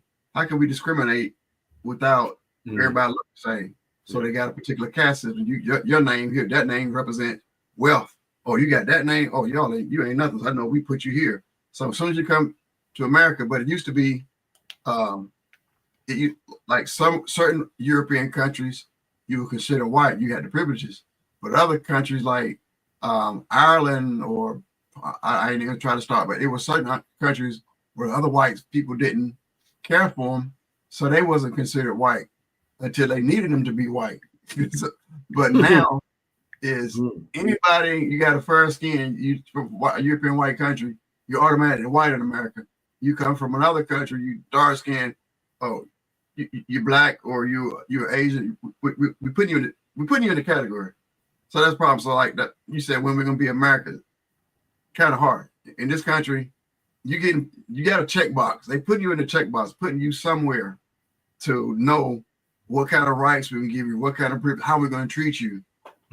discriminate without everybody look the same? So they got a particular caste system. Your name here, that name represents wealth. Oh, you got that name. Oh, you ain't nothing. I know we put you here. So as soon as you come to America, but it used to be, like some certain European countries, you would consider white. You had the privileges, but other countries like Ireland, or I ain't even try to start, but it was certain countries where other white people didn't care for them, so they wasn't considered white until they needed them to be white. But now is anybody, you got a fair skin, you from a European white country, you're automatically white in America. You come from another country, you dark skin, oh, you're black or you're Asian. We put you in the category. So that's the problem. So like that, you said when we're gonna be America, kind of hard in this country. You got a checkbox. They put you in the checkbox, putting you somewhere to know what kind of rights we can give you, what kind of how we're going to treat you.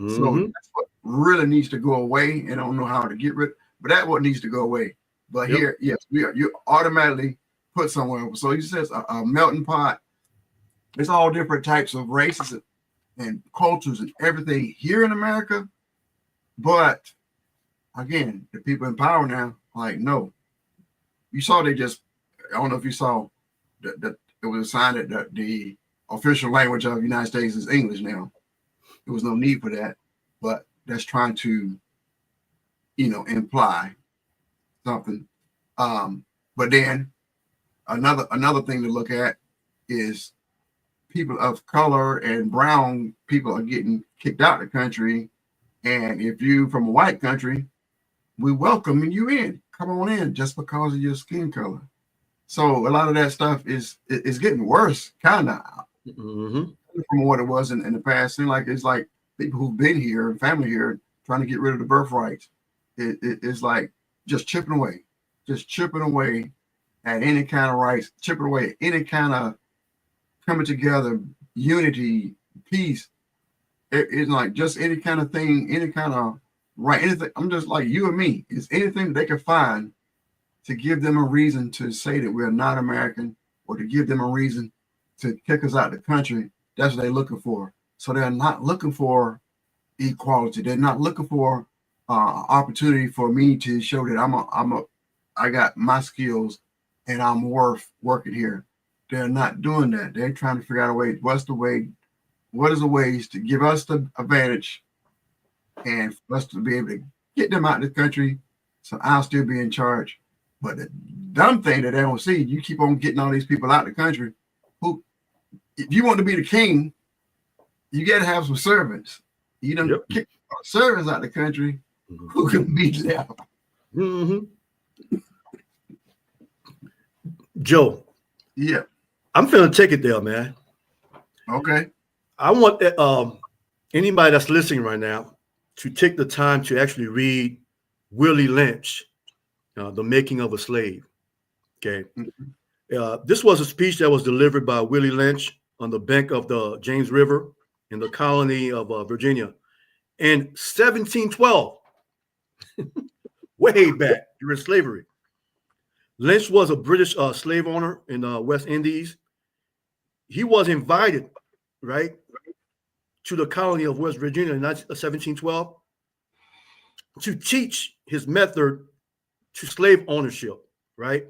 So that's what really needs to go away, and I don't know how to get rid. But that's what needs to go away. But here, yes, you automatically put somewhere. So he says a melting pot. There's all different types of races and cultures and everything here in America. But again, the people in power now, like, no. You saw I don't know if you saw that it was a sign that the official language of the United States is English now. There was no need for that, but that's trying to, imply something. But then another thing to look at is people of color and brown people are getting kicked out of the country. And if you from a white country, we welcome you in. Come on in just because of your skin color. So a lot of that stuff is getting worse, kind of from what it was in the past. It's like people who've been here and family here trying to get rid of the birthrights. It's like just chipping away at any kind of rights, chipping away at any kind of coming together, unity, peace. It's like just any kind of thing, any kind of right, anything. I'm just like you and me. It's anything they can find to give them a reason to say that we're not American, or to give them a reason to kick us out of the country. That's what they're looking for. So they're not looking for equality. They're not looking for opportunity for me to show that I got my skills and I'm worth working here. They're not doing that. They're trying to figure out a way. What is the ways to give us the advantage and for us to be able to get them out of the country so I'll still be in charge. But the dumb thing that they don't see, you keep on getting all these people out of the country who, if you want to be the king, you got to have some servants. You don't kick servants out of the country, who can be left? Joe. Yeah. I'm finna take it there, man. Okay. I want anybody that's listening right now to take the time to actually read Willie Lynch, The Making of a Slave. Okay. This was a speech that was delivered by Willie Lynch on the bank of the James River in the colony of Virginia in 1712, way back during slavery. Lynch was a British slave owner in the West Indies. He was invited, right, to the colony of West Virginia in 1712 to teach his method to slave ownership, right,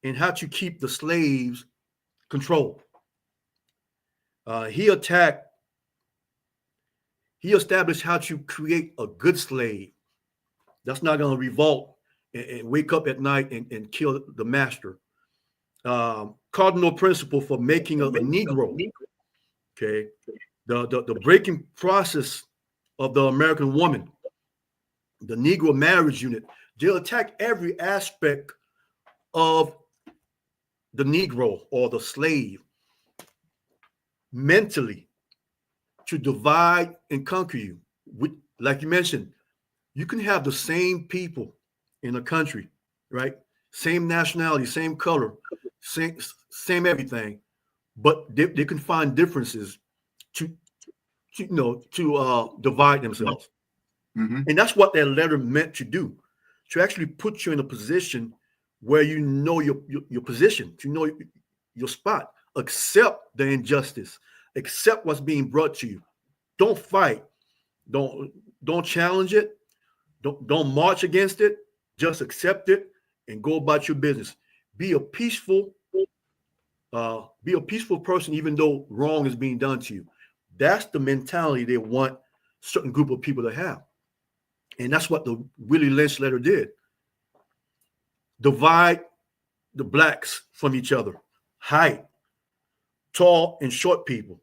and how to keep the slaves controlled. He attacked He established how to create a good slave that's not going to revolt and wake up at night and kill the master. Cardinal principle for making a Negro. Okay, the breaking process of the American woman, the Negro marriage unit. They'll attack every aspect of the Negro or the slave mentally to divide and conquer you. Like you mentioned, you can have the same people in a country, right? Same nationality, same color, same everything, but they can find differences to divide themselves. Mm-hmm. And that's what that letter meant to do, to actually put you in a position where you know your position, to know your spot, accept the injustice, accept what's being brought to you. Don't fight, don't challenge it, don't march against it, just accept it and go about your business. Be a peaceful person, even though wrong is being done to you. That's the mentality they want certain group of people to have. And that's what the Willie Lynch letter did. Divide the blacks from each other. Height, tall and short people.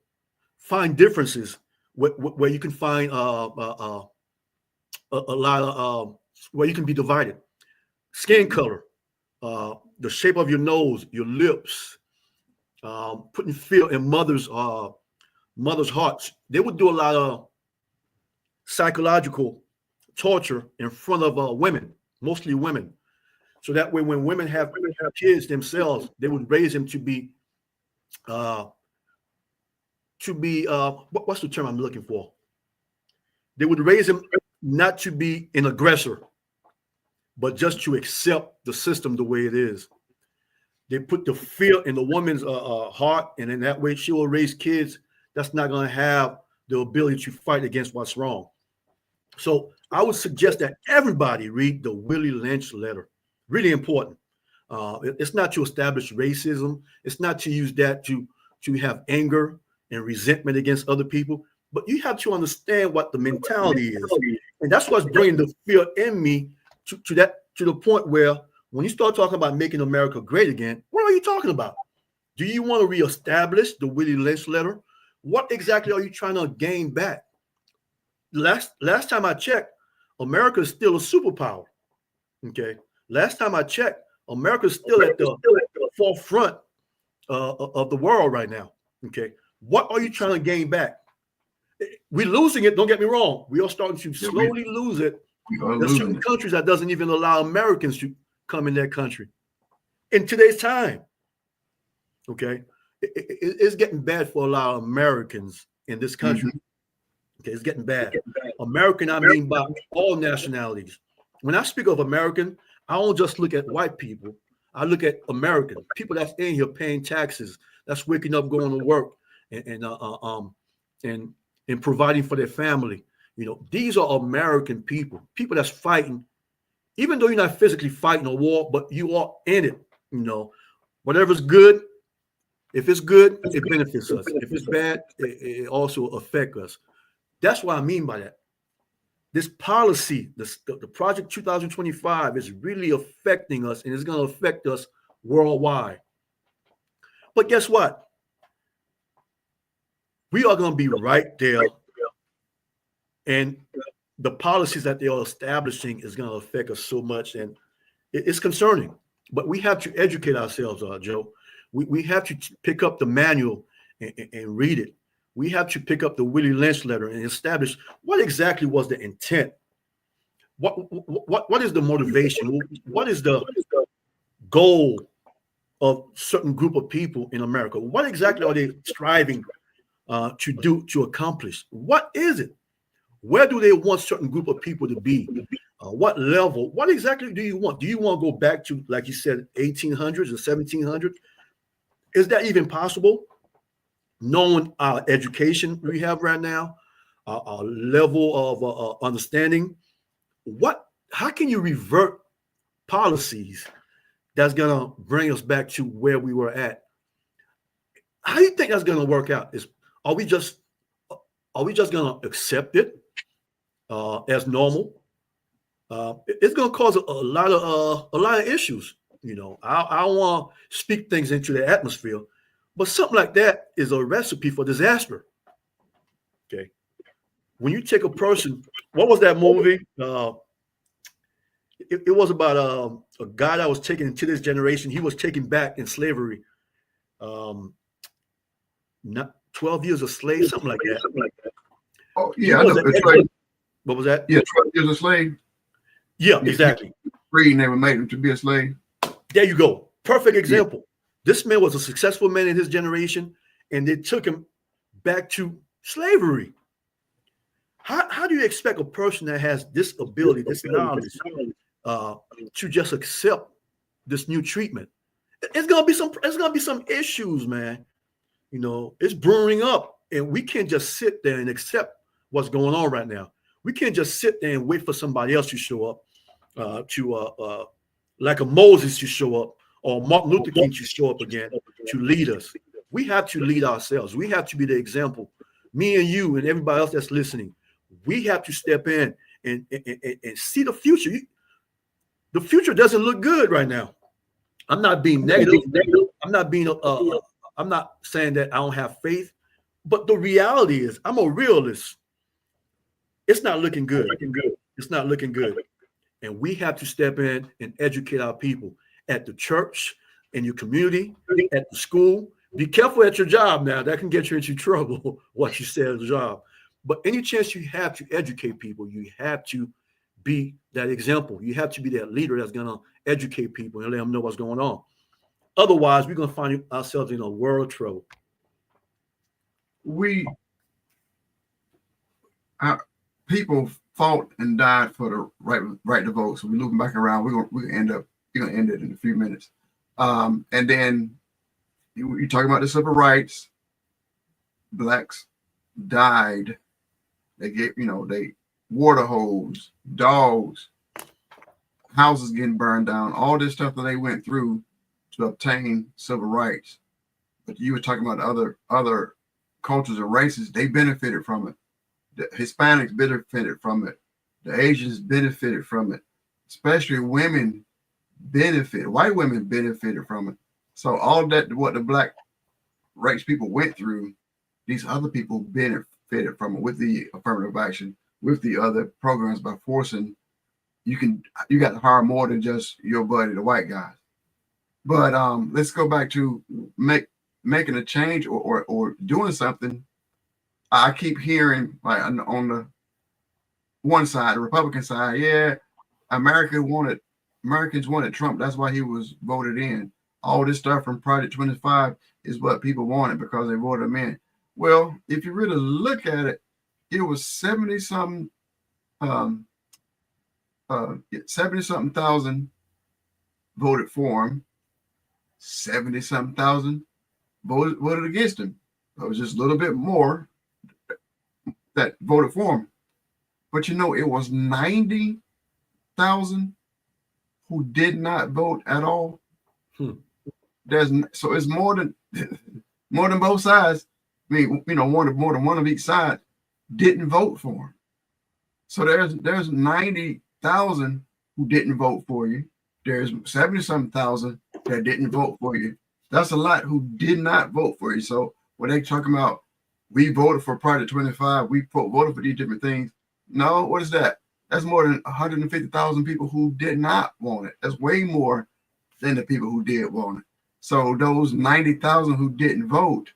Find differences where you can find a lot of where you can be divided. Skin color, the shape of your nose, your lips, putting fear in mothers' hearts. They would do a lot of psychological torture in front of women, mostly women. So that way, when women have kids themselves, they would raise them to be what's the term I'm looking for? They would raise them not to be an aggressor, but just to accept the system the way it is. They put the fear in the woman's heart, and in that way, she will raise kids that's not going to have the ability to fight against what's wrong. So I would suggest that everybody read the Willie Lynch letter. Really important. It's not to establish racism. It's not to use that to have anger and resentment against other people. But you have to understand what the mentality is, and that's what's bringing the fear in me to the point where when you start talking about making America great again, what are you talking about? Do you want to reestablish the Willie Lynch letter? What exactly are you trying to gain back? Last time I checked, America is still a superpower. Okay. Last time I checked, America is still at the forefront of the world right now. Okay. What are you trying to gain back? We're losing it. Don't get me wrong. We are starting to slowly lose it. There's certain countries that doesn't even allow Americans to come in their country in today's time. Okay. It's getting bad for a lot of Americans in this country. Mm-hmm. Okay. It's getting bad. American, I mean by all nationalities. When I speak of American, I don't just look at white people. I look at American people that's in here paying taxes, that's waking up, going to work, and providing for their family. You know, these are American people that's fighting, even though you're not physically fighting a war, but you are in it. You know, whatever's good, if it's good, it benefits us. If it's bad, it also affects us. That's what I mean by that. This policy, the Project 2025 is really affecting us, and it's going to affect us worldwide. But guess what? We are going to be right there, and the policies that they are establishing is going to affect us so much, and it's concerning. But we have to educate ourselves, Joe. We have to pick up the manual and read it. We have to pick up the Willie Lynch letter and establish what exactly was the intent. What is the motivation? What is the goal of certain group of people in America? What exactly are they striving to accomplish? What is it? Where do they want certain group of people to be? What level? What exactly do you want? Do you want to go back to, like you said, 1800s or 1700s? Is that even possible? Knowing our education we have right now, our level of understanding, how can you revert policies that's gonna bring us back to where we were at? How do you think that's gonna work out? Are we just are we just going to accept it as normal? It's going to cause a lot of issues. I don't want to speak things into the atmosphere, but something like that is a recipe for disaster. Okay, when you take a person, what was that movie? It was about a guy that was taken into this generation. He was taken back in slavery. Not 12 years a slave, something like that. Oh, yeah, I know. What was that? Yeah, 12 years a slave. Yeah, exactly. Free never made him to be a slave. There you go. Perfect example. Yeah. This man was a successful man in his generation, and they took him back to slavery. How do you expect a person that has this ability, this knowledge, to just accept this new treatment? It's gonna be some issues, man. It's brewing up, and we can't just sit there and accept what's going on right now. We can't just sit there and wait for somebody else to show up, like a Moses to show up, or Martin Luther King to show up again to lead us. We have to lead ourselves. We have to be the example. Me and you and everybody else that's listening, we have to step in and see the future. The future doesn't look good right now. I'm not being negative. I'm not saying that I don't have faith, but the reality is I'm a realist. It's not looking good. It's not looking good. And we have to step in and educate our people at the church, in your community, at the school. Be careful at your job now. That can get you into trouble, what you say at the job. But any chance you have to educate people, you have to be that example. You have to be that leader that's going to educate people and let them know what's going on. Otherwise, we're going to find ourselves in a world of trouble. People fought and died for the right to vote. So we're looping back around. We're gonna end it in a few minutes. And then you're talking about the civil rights. Blacks died. They they water hose, dogs, houses getting burned down, all this stuff that they went through to obtain civil rights. But you were talking about other cultures and races. They benefited from it. The Hispanics benefited from it. The Asians benefited from it. Especially women benefited. White women benefited from it. So all that, what the black race people went through, these other people benefited from it with the affirmative action, with the other programs by forcing. You got to hire more than just your buddy, the white guys. But let's go back to making a change or doing something. I keep hearing, like, on the one side, the Republican side, yeah, Americans wanted Trump. That's why he was voted in. All this stuff from Project 25 is what people wanted because they voted him in. Well, if you really look at it, it was 70-something thousand voted for him. 70-something thousand voted against him. It was just a little bit more that voted for him. But it was 90,000 who did not vote at all. So it's more than both sides. I mean, more than one of each side didn't vote for him. So there's 90,000 who didn't vote for you. There's 70-something thousand that didn't vote for you. That's a lot who did not vote for you. So when they talking about we voted for Project 25, we voted for these different things. No, what is that? That's more than 150,000 people who did not want it. That's way more than the people who did want it. So those 90,000 who didn't vote,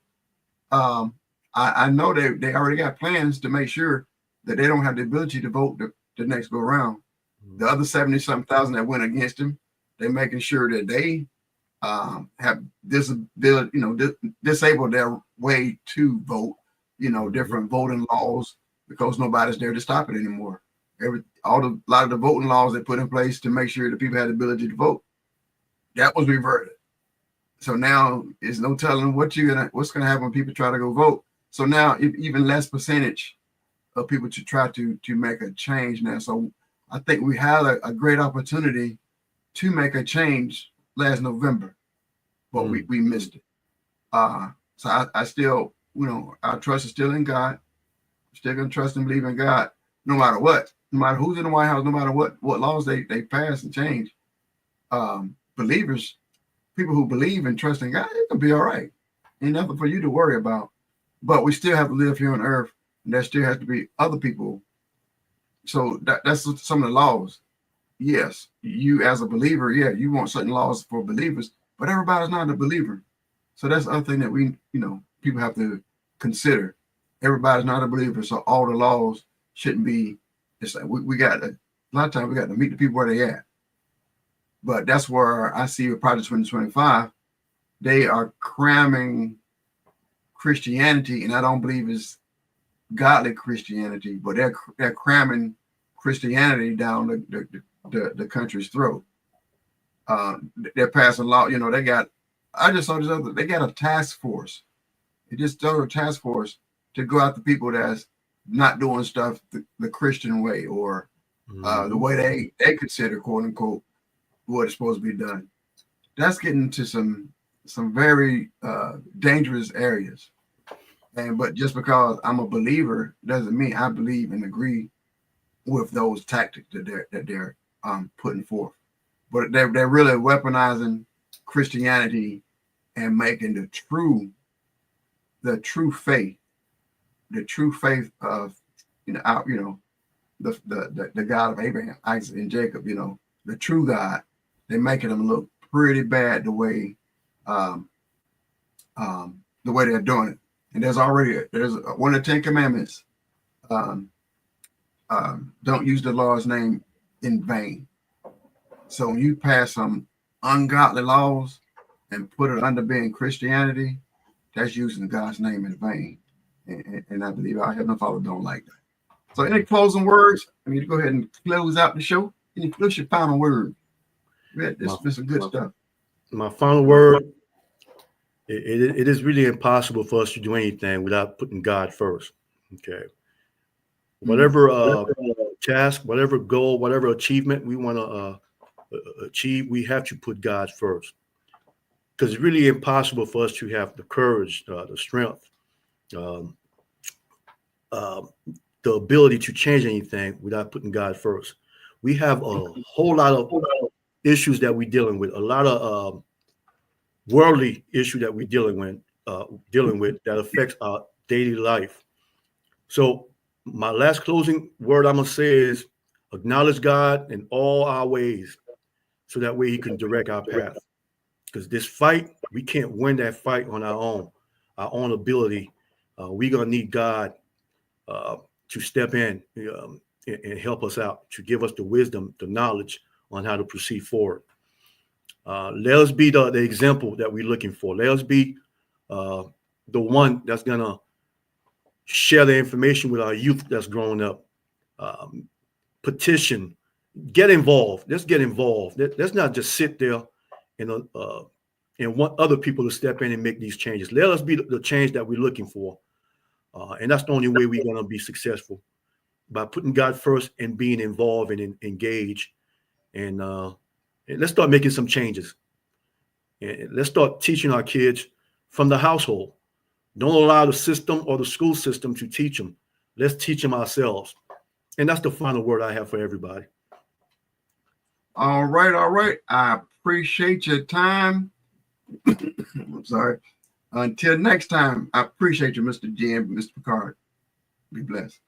I know they already got plans to make sure that they don't have the ability to vote the next go around. The other 70-something thousand that went against him, they're making sure that they have disability, disabled their way to vote, different voting laws, because nobody's there to stop it anymore. A lot of the voting laws they put in place to make sure that people had the ability to vote, that was reverted. So now there's no telling what's gonna happen when people try to go vote. So now even less percentage of people to try to make a change now. So I think we had a great opportunity to make a change last November, but we missed it. So I still, our trust is still in God. Still gonna trust and believe in God, no matter what, no matter who's in the White House, no matter what laws they pass and change. Believers, people who believe and trust in God, it can be all right. Ain't nothing for you to worry about. But we still have to live here on earth, and there still has to be other people. So that's some of the laws. Yes, you as a believer, yeah, you want certain laws for believers, but everybody's not a believer. So that's the other thing that we, people have to consider. Everybody's not a believer, so all the laws shouldn't be. It's like we got a lot of times we got to meet the people where they at. But that's where I see with Project 2025, they are cramming Christianity, and I don't believe it's godly Christianity, but they're cramming Christianity down the country's throat. They're passing law. They got. I just saw this other. They got a task force. They just started a task force to go after people that's not doing stuff the Christian way, or the way they consider, quote unquote, what is supposed to be done. That's getting into some very dangerous areas. But just because I'm a believer doesn't mean I believe and agree with those tactics that they're putting forth. But they're really weaponizing Christianity and making the true faith of the God of Abraham, Isaac, and Jacob, the true God. They're making them look pretty bad the way they're doing it. And there's one of the 10 Commandments. Don't use the Lord's name in vain. So when you pass some ungodly laws and put it under being Christianity, that's using God's name in vain. And I believe our Heavenly Father don't like that. So any closing words? I need to go ahead and close out the show. What's your final word? This is some good stuff. My final word, it is really impossible for us to do anything without putting God first. Okay. Whatever task, whatever goal, whatever achievement we want to achieve, we have to put God first. Because it's really impossible for us to have the courage, the strength, the ability to change anything without putting God first. We have a whole lot of issues that we're dealing with, a lot of worldly issue that we're dealing with that affects our daily life. So my last closing word I'm gonna say is acknowledge God in all our ways, so that way He can direct our path. Because this fight, we can't win that fight on our own ability. We're gonna need God to step in and help us out, to give us the wisdom, the knowledge on how to proceed forward. Let us be the example that we're looking for. Let us be the one that's gonna share the information with our youth that's growing up. Petition, get involved. Let's get involved. Let's not just sit there and want other people to step in and make these changes. Let us be the change that we're looking for. And that's the only way we're gonna be successful, by putting God first and being involved and engaged. And let's start making some changes. And let's start teaching our kids from the household. Don't allow the system or the school system to teach them. Let's teach them ourselves. And that's the final word I have for everybody. All right. I appreciate your time. I'm sorry. Until next time, I appreciate you, Mr. Jim, Mr. Picard. Be blessed.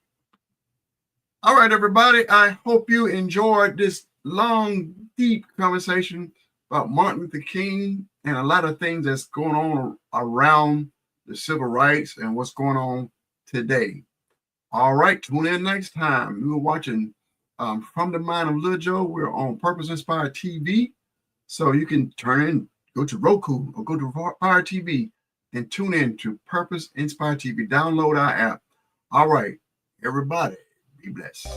All right, everybody. I hope you enjoyed this long, deep conversation about Martin Luther King and a lot of things that's going on around the civil rights and what's going on today. All right, tune in next time. We were watching From the Mind of Lil Joe. We're on Purpose Inspired TV. So you can go to Roku or go to Fire TV and tune in to Purpose Inspired TV. Download our app. All right, everybody, be blessed.